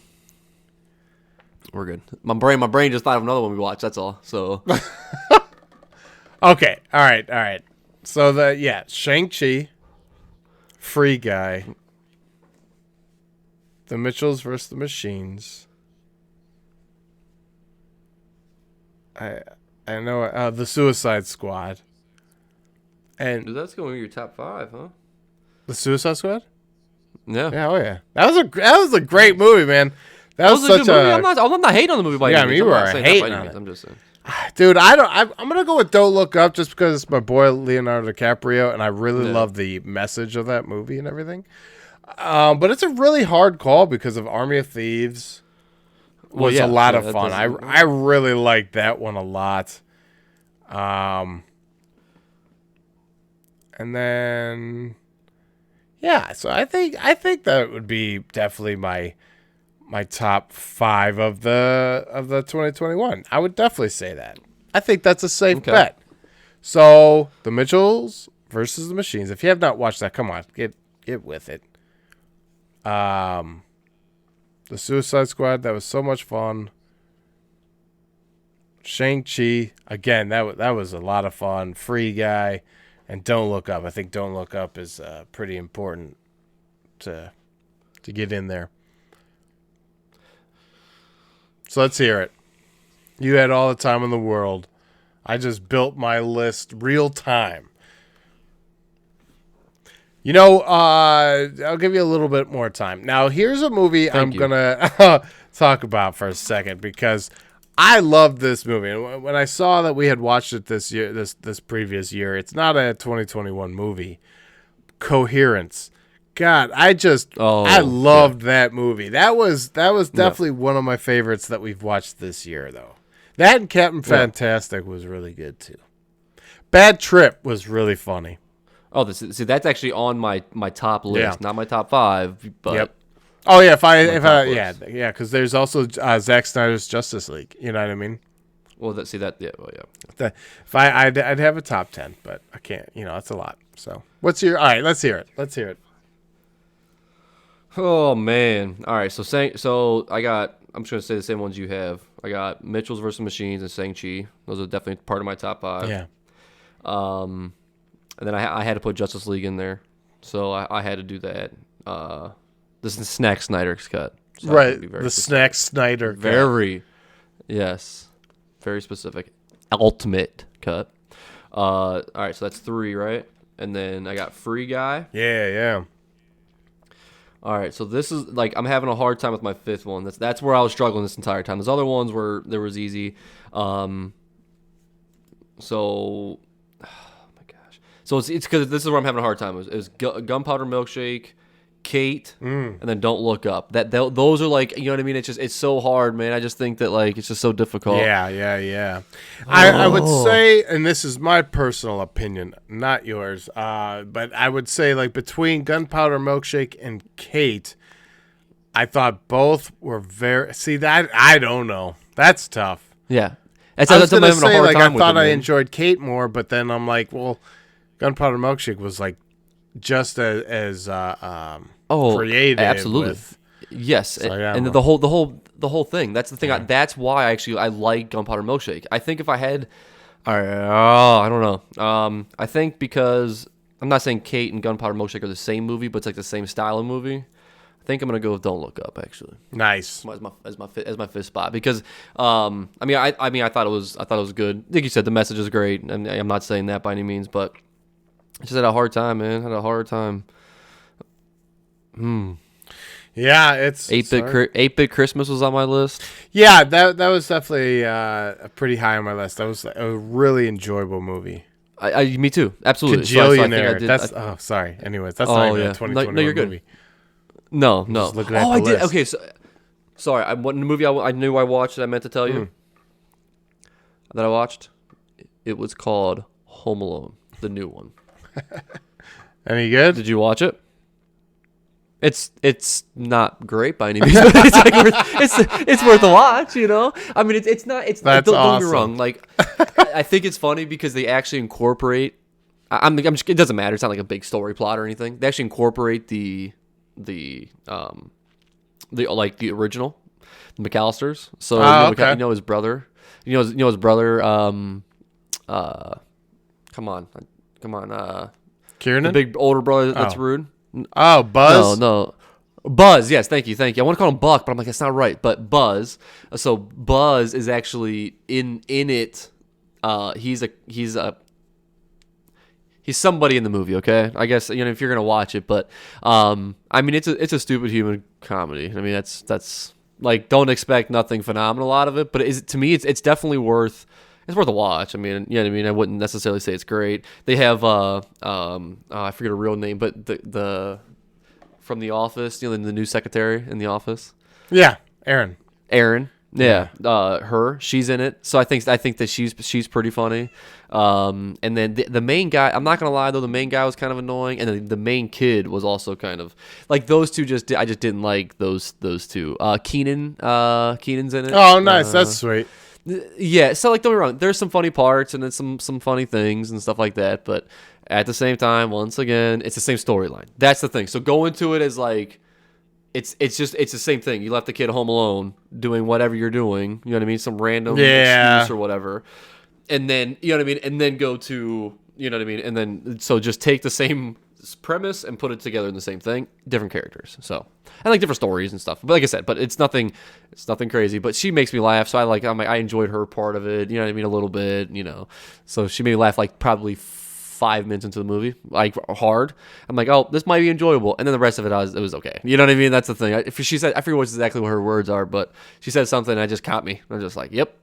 We're good. My brain just thought of another one we watched. That's all. So. Okay. All right. So Shang-Chi, Free Guy, The Mitchells versus the Machines. I know the Suicide Squad. And dude, that's going to be your top 5, huh? The Suicide Squad? Yeah. Yeah, oh yeah. That was a great movie, man. That was such a good movie. I'm not hating on the movie by any means. You were hating on it. I'm just saying. Dude, I'm gonna go with Don't Look Up just because it's my boy Leonardo DiCaprio, and I really love the message of that movie and everything. But it's a really hard call because of Army of Thieves was a lot of fun. I really liked that one a lot. And then so I think that would be definitely my top 5 of the 2021. I would definitely say that. I think that's a safe bet. So the Mitchells versus the Machines. If you have not watched that, come on, get with it. The Suicide Squad, that was so much fun. Shang-Chi, again, that was a lot of fun. Free Guy, and Don't Look Up. I think Don't Look Up is pretty important to get in there. So let's hear it. You had all the time in the world. I just built my list real time. I'll give you a little bit more time. Now, here's a movie I'm going to talk about for a second because I love this movie. And when I saw that we had watched it this year, this previous year, it's not a 2021 movie. Coherence. God, I loved that movie. That was definitely one of my favorites that we've watched this year, though. That and Captain Fantastic was really good too. Bad Trip was really funny. Oh, that's actually on my top list, not my top 5. But yep. Oh yeah, because there's also Zack Snyder's Justice League. You know what I mean? Well, I'd have a top 10, but I can't. That's a lot. So all right? Let's hear it. Oh man! All right, so I'm just gonna say the same ones you have. I got Mitchells versus Machines and Shang-Chi. Those are definitely part of my top 5. Yeah. And then I had to put Justice League in there, so I had to do that. This is Snack Snyder's cut. So right, the Snack Snyder cut. Very specific. Ultimate cut. All right, so that's 3, right? And then I got Free Guy. Yeah. All right, so this is I'm having a hard time with my 5th one. That's where I was struggling this entire time. Those other ones was easy. So, oh my gosh. So it's because this is where I'm having a hard time. It was Gunpowder Milkshake, Kate, and then Don't Look Up. Those are like, you know what I mean? It's so hard, man. I just think that like it's just so difficult. Yeah. I would say, and this is my personal opinion, not yours, but I would say like between Gunpowder Milkshake and Kate, I thought both were very. See that I don't know. That's tough. Yeah. I was gonna say like I thought I enjoyed Kate more, but then I'm like, well, Gunpowder Milkshake was like just as creative. Absolutely. Yes, so, and the whole thing. That's the thing. That's why I like Gunpowder Milkshake. I think if I had, I don't know. I think because I'm not saying Kate and Gunpowder Milkshake are the same movie, but it's like the same style of movie. I think I'm gonna go with Don't Look Up. Actually, nice as my fifth spot because I thought it was good. Like you said, the message is great, and I'm not saying that by any means, but I just had a hard time, man. Had a hard time. Yeah, it's 8-Bit Christmas was on my list. Yeah, that was definitely pretty high on my list. That was a really enjoyable movie. Me too, absolutely. Kajillionaire. Sorry. Anyways, that's not even a 2021 no, you're good. movie. No. I did. List. Okay, so sorry. What movie I knew I watched that I meant to tell you that I watched? It was called Home Alone, the new one. Any good? Did you watch it? It's not great by any means, but it's worth a watch. You know, I mean, it's not. Don't get me wrong. Like, I think it's funny because they actually incorporate. I'm just, it doesn't matter. It's not like a big story plot or anything. They actually incorporate the original, the McAllisters. So you know his brother. You know his brother. Come on. Kieran, the big older brother that's rude. Oh, Buzz. No. Buzz. Yes, thank you. I want to call him Buck, but I'm like that's not right. But Buzz. So Buzz is actually in it. He's somebody in the movie, okay? I guess if you're gonna watch it, but I mean it's a stupid human comedy. I mean that's like don't expect nothing phenomenal out of it, but to me it's definitely worth a watch. I mean, I wouldn't necessarily say it's great. They have I forget her real name, but the from The Office, the new secretary in The Office. Yeah, Erin. Yeah, her. She's in it, so I think that she's pretty funny. And then the main guy, I'm not gonna lie though, the main guy was kind of annoying, and then the main kid was also kind of like those two. I just didn't like those two. Keenan's in it. Oh, nice, that's sweet. Yeah, so like don't get me wrong, there's some funny parts and then some funny things and stuff like that, but at the same time, once again, it's the same storyline. That's the thing. So go into it as like. It's the same thing. You left the kid home alone doing whatever you're doing. You know what I mean? Some random excuse or whatever. And then, you know what I mean? And then go to, you know what I mean? And then, so just take the same premise and put it together in the same thing. Different characters. So, and like different stories and stuff. But like I said, but it's nothing crazy. But she makes me laugh. So I enjoyed her part of it. You know what I mean? A little bit, So she made me laugh like probably 5 minutes into the movie, like hard. I'm like, oh, this might be enjoyable, and then the rest of it, it was okay. You know what I mean? That's the thing. If she said, I forget exactly what her words are, but she said something that just caught me. I'm just like, yep,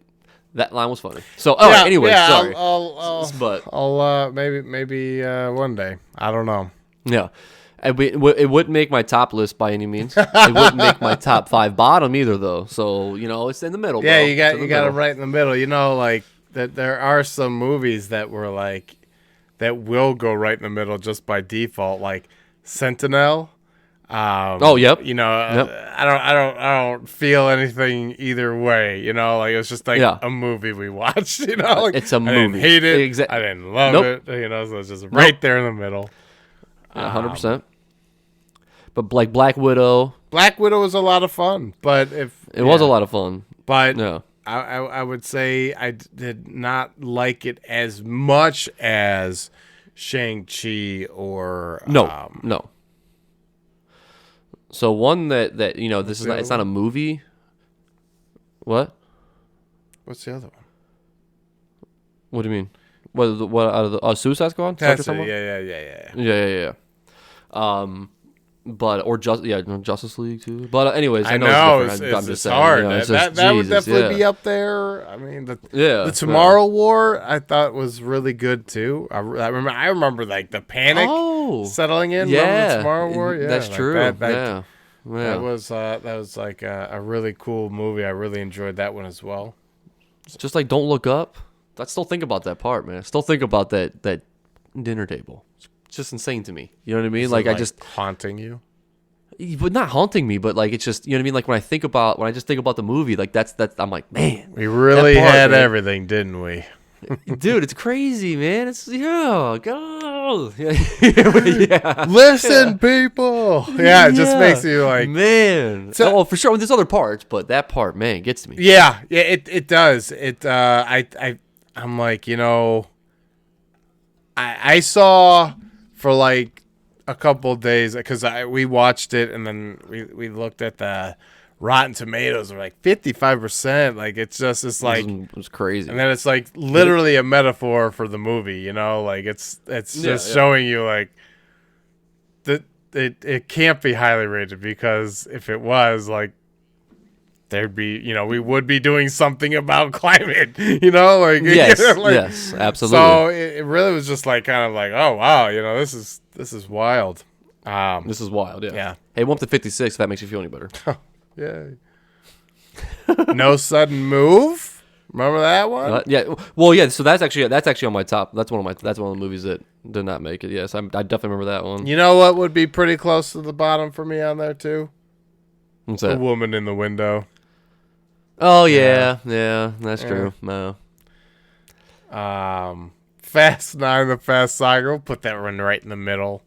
that line was funny. So, anyway, sorry. I'll maybe one day. I don't know. Yeah. It wouldn't make my top list by any means. It wouldn't make my top 5 bottom either, though. So it's in the middle. Yeah, bro. you got it right in the middle. Like that. There are some movies that were like. That will go right in the middle just by default, like Sentinel. Yep. I don't feel anything either way. Like it was just like a movie we watched. Like it's a movie. I didn't hate it. I didn't love it. So it's just right there in the middle. 100%. But like Black Widow. Black Widow was a lot of fun, but was a lot of fun, but no. I would say I did not like it as much as Shang-Chi or no. So one that this is it's not a movie. What? What's the other one? What do you mean? What out of the Suicide Squad? That's it. Yeah. Justice League too. But anyways, I know it's different. I'm just saying, hard. That would definitely be up there. I mean, the Tomorrow War I thought was really good too. I remember like the panic. settling in. Yeah, Remember the Tomorrow War? Yeah, that's like true. Yeah. That was like a really cool movie. I really enjoyed that one as well. Just like Don't Look Up. I still think about that part, man. I still think about that dinner table. It's just insane to me. You know what I mean? Like I just haunting you. But not haunting me, but like it's just, you know what I mean? Like when I just think about the movie, like that's I'm like, man, we really had everything, didn't we? Dude, it's crazy, man. It's go. Yeah. Listen, people. Yeah, it just makes you like, man. So, for sure. There's other parts, but that part, man, gets to me. Yeah, it does. I'm like, I saw for like a couple of days because we watched it and then we looked at the Rotten Tomatoes. We're like 55%. Like it's like it was crazy. And then it's like literally a metaphor for the movie. Like it's just showing you like that it can't be highly rated because if it was like there'd be we would be doing something about climate. Yes, yes, absolutely. So it really was just like kind of like, oh wow, this is wild. This is wild. Yeah. Hey, we're up to 56. If that makes you feel any better. Yeah. No Sudden Move. Remember that one? Yeah. Well, yeah. So that's actually on my top. That's one of the movies that did not make it. Yes, I definitely remember that one. You know what would be pretty close to the bottom for me on there too? What's that? The Woman in the Window. Oh yeah, that's true. No. Fast 9, The Fast Saga. We'll put that one right in the middle.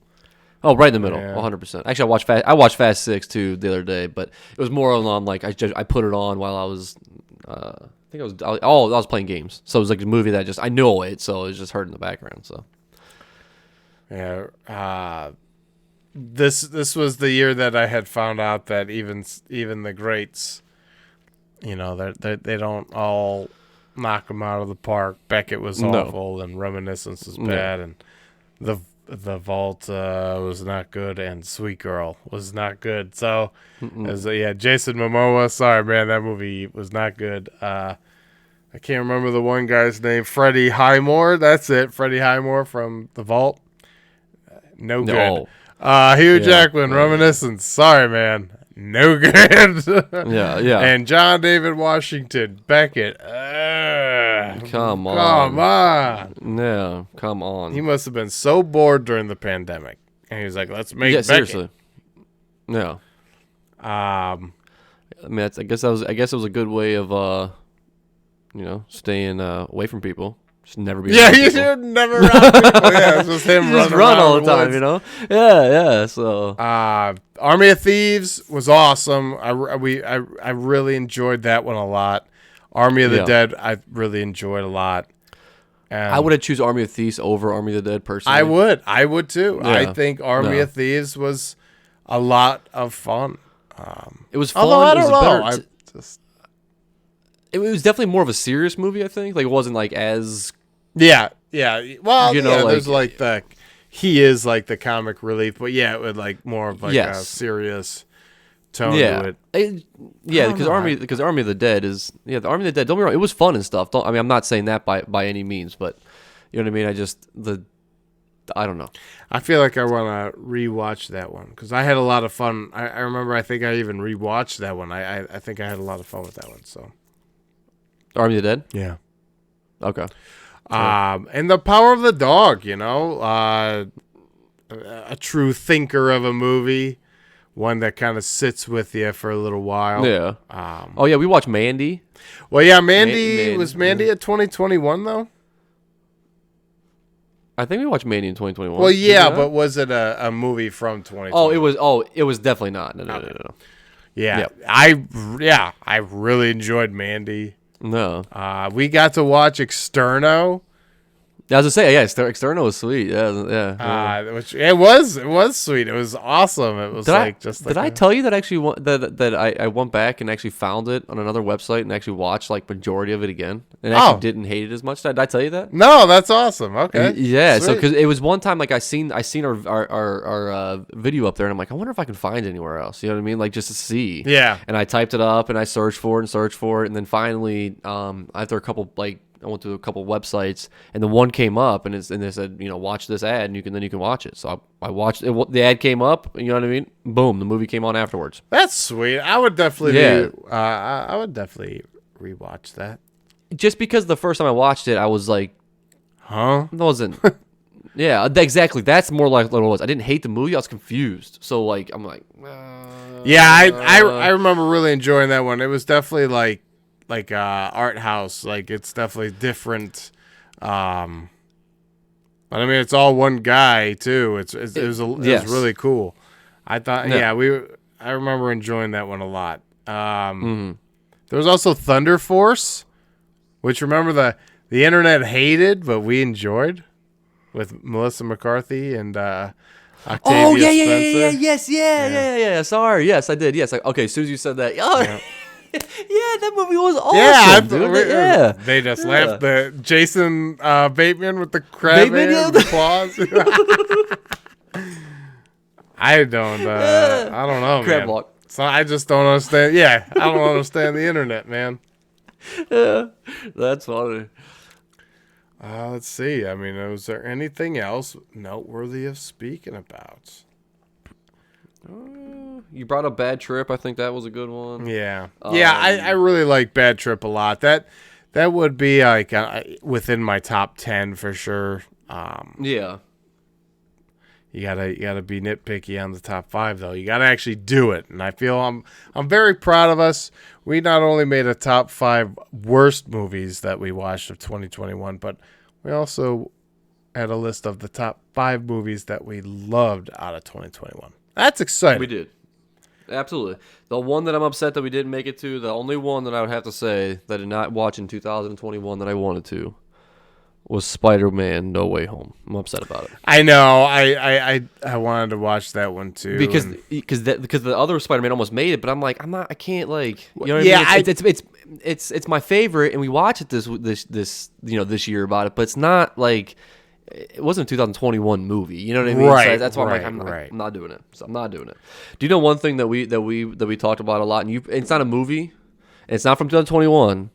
Oh, right in the middle, 100%. Actually, I watched Fast 6 too the other day, but it was more on like I put it on while I was I was playing games. So it was like a movie that I know it, so it was just heard in the background. So yeah, this was the year that I had found out that even the greats, they don't all knock them out of the park. Beckett was awful, and Reminiscence was bad, and the Vault was not good, and Sweet Girl was not good. So, Jason Momoa. Sorry, man, that movie was not good. I can't remember the one guy's name. Freddie Highmore. That's it. Freddie Highmore from The Vault. No good. Hugh Jackman. Reminiscence. Sorry, man. No good. Yeah. And John David Washington. Beckett. Come on. Yeah, come on. He must have been so bored during the pandemic. And he was like, let's make Beckett. Seriously. Yeah. I mean, I guess it was a good way of, staying away from people. Just never be. Yeah, you should never run people. Yeah, it's just him run all the time, Yeah. So, Army of Thieves was awesome. I really enjoyed that one a lot. Army of the Dead, I really enjoyed a lot. And I would have choose Army of Thieves over Army of the Dead personally. I would too. Yeah. I think Army of Thieves was a lot of fun. It was fun. Although I don't know. It was definitely more of a serious movie, I think. Like it wasn't like as well, there's like he is like the comic relief, but it would like more of like a serious tone to it. Because Army of the Dead is the Army of the Dead. Don't be wrong, it was fun and stuff. I'm not saying that by any means, but you know what I mean. I don't know. I feel like I want to rewatch that one because I had a lot of fun. I remember. I think I even rewatched that one. I think I had a lot of fun with that one. So, Army of the Dead. Yeah. Okay. And The Power of the Dog. A true thinker of a movie. One that kind of sits with you for a little while. Yeah. We watched Mandy. Well, yeah, Mandy was Mandy at 2021 though. I think we watched Mandy in 2021. Well, yeah, but was it a movie from 2020? It was definitely not. No. Yeah. I really enjoyed Mandy. No. We got to watch Externo. I was gonna say, Externo was sweet. Yeah. Which it was sweet. It was awesome. It was Did I tell you that actually that I went back and actually found it on another website and actually watched like majority of it again and actually didn't hate it as much? Did I tell you that? No, that's awesome. Okay. Yeah. Sweet. So because it was one time like I seen our video up there and I'm like, I wonder if I can find it anywhere else. You know what I mean? Like just to see. Yeah. And I typed it up and I searched for it and then finally after a couple like I went to a couple websites, and the one came up, and they said, watch this ad, and you can watch it. So I watched it. The ad came up. You know what I mean? Boom, the movie came on afterwards. That's sweet. I would definitely I would definitely rewatch that. Just because the first time I watched it, I was like, huh? It wasn't. Yeah, exactly. That's more like what it was. I didn't hate the movie. I was confused. So like, I'm like, yeah, I remember really enjoying that one. It was definitely like art house. Like it's definitely different. But I mean, it's all one guy too. It was really cool. I thought, I remember enjoying that one a lot. There was also Thunder Force, which remember the internet hated, but we enjoyed, with Melissa McCarthy and Octavia Spencer. Yeah. Sorry, yes, I did. Yes, okay. As soon as you said that, yeah, that movie was awesome. Yeah, they just laughed. The Jason Bateman with the crab and the claws. I don't know, crab man. walk. So I just don't understand. Yeah, I don't understand the internet, man. Yeah, that's funny. Let's see. I mean, was there anything else noteworthy of speaking about? You brought up Bad Trip. I think that was a good one. Yeah. I really like Bad Trip a lot. That would be like within my top 10 for sure. Yeah. You gotta be nitpicky on the top 5 though. You gotta actually do it, and I feel I'm very proud of us. We not only made a top 5 worst movies that we watched of 2021, but we also had a list of the top 5 movies that we loved out of 2021. That's exciting. We did. Absolutely. The one that I'm upset that we didn't make it to, the only one that I would have to say that I did not watch in 2021 that I wanted to, was Spider-Man No Way Home. I'm upset about it. I know. I wanted to watch that one too. Because the other Spider-Man almost made it, but I'm like, I can't like, you know what I mean? It's my favorite, and we watched it this year about it, but it's not like, it wasn't a 2021 movie. You know what I mean? Right. So that's why I'm not doing it. So I'm not doing it. Do you know one thing that we talked about a lot, and it's not a movie, and it's not from 2021,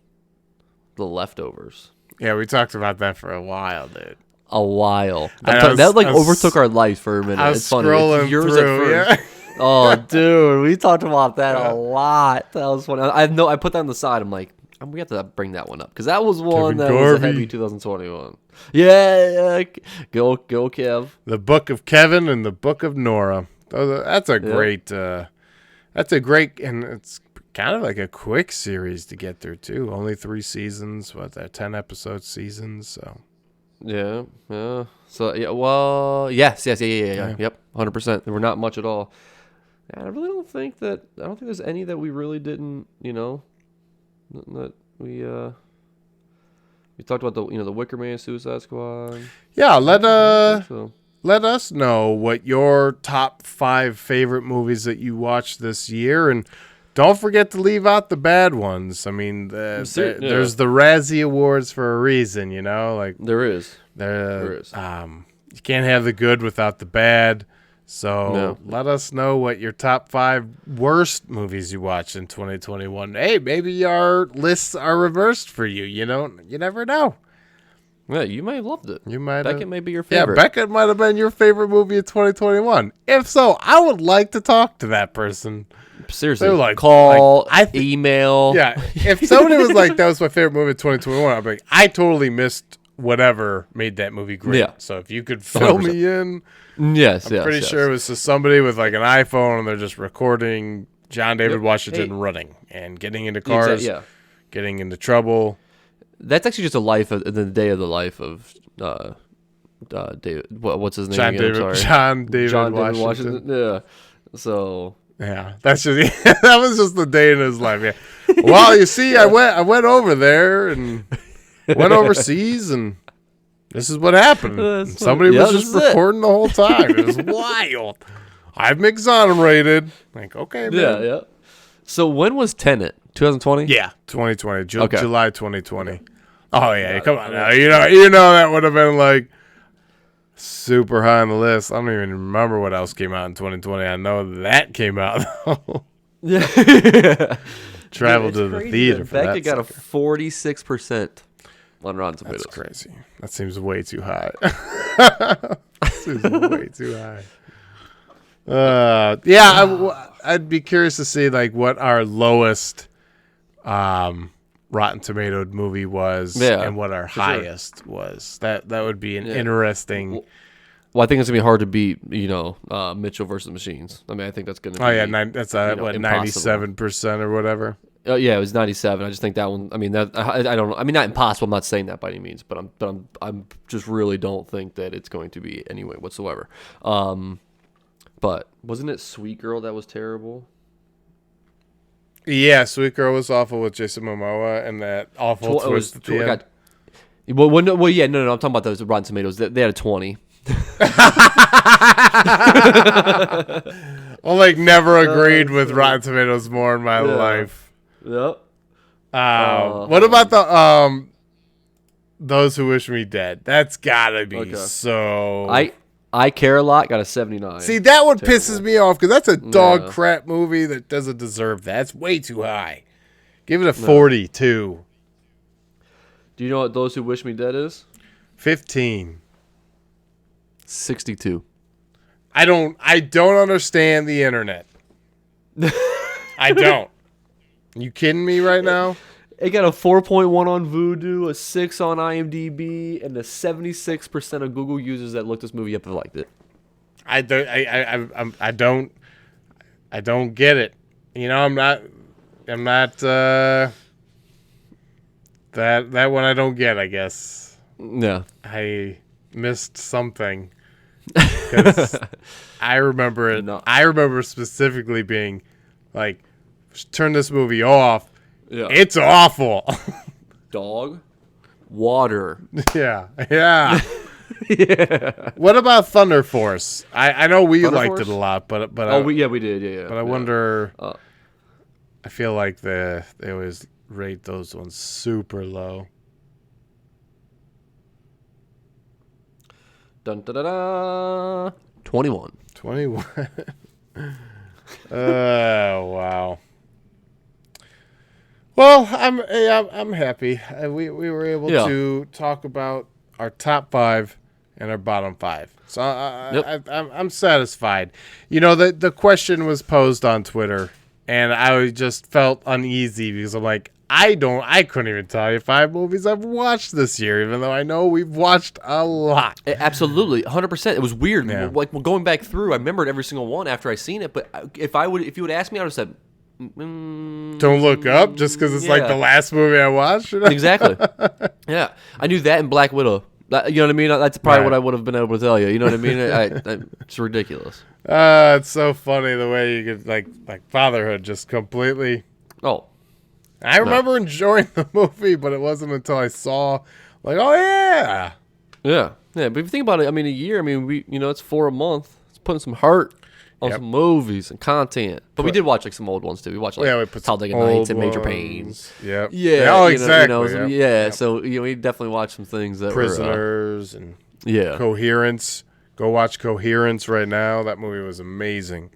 The Leftovers. Yeah, we talked about that for a while, dude. A while. That overtook our life for a minute. I was it's funny. scrolling It's yours through, at first. Yeah. Oh, dude, we talked about that a lot. That was funny. I put that on the side. I'm like, we have to bring that one up because that was one that was a heavy 2021. Yeah. Go, Kev. The Book of Kevin and the Book of Nora. That's a great. And it's kind of like a quick series to get through too. Only 3 seasons. 10 episode seasons. So. Yeah. So yes. Yep. 100%. They were not much at all. And I really don't think there's any that we really didn't. That we talked about the Wicker Man, Suicide Squad. Yeah. Let us know what your top 5 favorite movies that you watched this year, and don't forget to leave out the bad ones. I mean, there's the Razzie Awards for a reason, like there is. You can't have the good without the bad. So let us know what your top 5 worst movies you watched in 2021. Hey, maybe our lists are reversed for you. You never know. Yeah, you may have loved it. Beckett may be your favorite. Yeah, Beckett might have been your favorite movie of 2021. If so, I would like to talk to that person. Seriously, they're like, call, email. Yeah, if somebody was like, that was my favorite movie of 2021, I'd be like, I totally missed whatever made that movie great. Yeah. So if you could fill 100%. Me in. Yes, I'm pretty sure it was just somebody with like an iPhone and they're just recording John David Washington running and getting into cars, getting into trouble. That's actually just the day of the life of David. What's his name? John David Washington. Yeah. So. Yeah, that's just that was just the day in his life. Yeah. Well, you see, I went over there and went overseas and. This is what happened. Somebody was just recording the whole time. It was wild. I'm exonerated. Like, okay, man. Yeah. So when was Tenet? 2020? Yeah, 2020. July 2020. Oh, yeah. Come on now. You know that would have been like super high on the list. I don't even remember what else came out in 2020. I know that came out, though. Yeah. Traveled to the theater for that. Beckett got a 46%. on Rotten Tomatoes. That's crazy. That seems way too high. That seems way too high. I'd be curious to see like what our lowest Rotten Tomatoed movie was and what our highest was. That would be an interesting. Well, I think it's gonna be hard to beat, Mitchell versus the Machines. I mean, I think that's gonna be. Oh yeah, that's 97% or whatever. Yeah, it was 97. I just think that one. I mean, I don't know. I mean, not impossible. I'm not saying that by any means, but I'm just really don't think that it's going to be anyway whatsoever. But wasn't it Sweet Girl that was terrible? Yeah, Sweet Girl was awful with Jason Momoa and that awful twist at the end. No. I'm talking about those Rotten Tomatoes. They had a 20. Well, like never agreed with Rotten Tomatoes more in my life. Yep. What about the Those Who Wish Me Dead? That's gotta be so. I Care a Lot got a 79. See, that one pisses me off because that's a dog crap movie that doesn't deserve that. It's way too high. Give it a 42. Do you know what Those Who Wish Me Dead is? 15. 62. I don't understand the internet. I don't. You kidding me right now? It got a 4.1 on Vudu, a 6 on IMDb, and the 76% of Google users that looked this movie up have liked it. I don't get it. I'm not that one I don't get, I guess. Yeah. I missed something. Because I remember it. No. I remember specifically being like, turn this movie off. Yeah. It's awful. Dog. Water. Yeah. Yeah. What about Thunder Force? I know we liked it a lot, but we did. Yeah. But I wonder. I feel like they always rate those ones super low. Dun, da, da, da. 21. 21. Oh wow. Well, I'm happy. We were able to talk about our top 5 and our bottom 5. So I'm satisfied. The question was posed on Twitter, and I just felt uneasy because I'm like, I couldn't even tell you 5 movies I've watched this year, even though I know we've watched a lot. Absolutely, 100%. It was weird. Yeah. Like going back through, I remembered every single one after I seen it. But if you would ask me, I would have said, "Don't look up," just because it's like the last movie I watched. Exactly. Yeah, I knew that in Black Widow. You know what I mean? That's probably what I would have been able to tell you. You know what I mean? It's ridiculous. It's so funny the way you could like Fatherhood just completely. Oh. I remember enjoying the movie, but it wasn't until I saw, like, oh yeah. Yeah. But if you think about it, I mean, a year, we, it's 4 a month. It's putting some heart on some movies and content. But we did watch like some old ones too. We watched Talladega Nights and Major Pains. Yep. Yeah. Oh, exactly. So we definitely watched some things that Prisoners and Coherence. Go watch Coherence right now. That movie was amazing.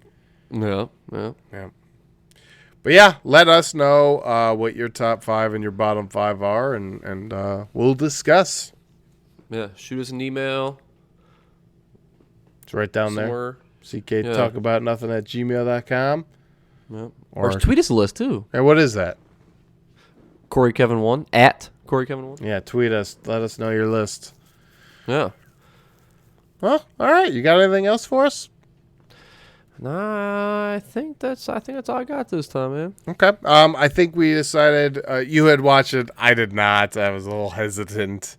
Yeah. But yeah, let us know what your top 5 and your bottom 5 are, and we'll discuss. Yeah, shoot us an email. It's right down there. CKtalkaboutnothing@gmail.com. Yeah. Or tweet us a list too. Hey, what is that? CoreyKevin1 at CoreyKevin1. Yeah, tweet us. Let us know your list. Yeah. Well, all right. You got anything else for us? Nah, I think that's all I got this time, man. Okay. I think we decided you had watched it. I did not. I was a little hesitant.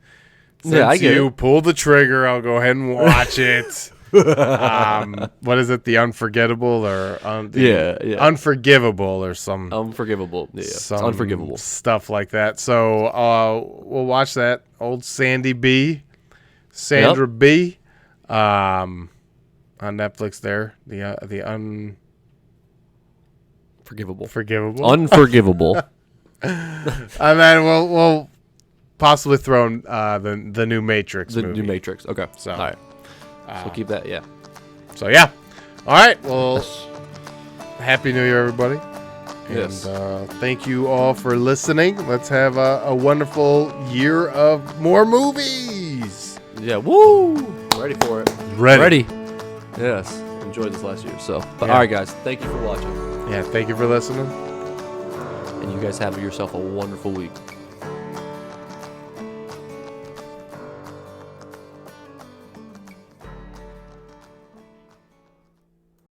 Since I get you pulled the trigger, I'll go ahead and watch it. What is it? The Unforgettable or Unforgivable or some Unforgivable. Yeah, some Unforgivable stuff like that. So we'll watch that. Old Sandra B. On Netflix there. The Unforgivable. Unforgivable. And then we'll possibly throw in the new Matrix movie. The new Matrix. Okay. So, all right. So keep that, So yeah. All right. Well, Happy New Year, everybody. Yes. And thank you all for listening. Let's have a wonderful year of more movies. Yeah. Woo! Ready for it. Ready. Yes. Enjoyed this last year. So, but Yeah. all right, guys. Thank you for watching. Yeah, thank you for listening. And you guys have yourself a wonderful week.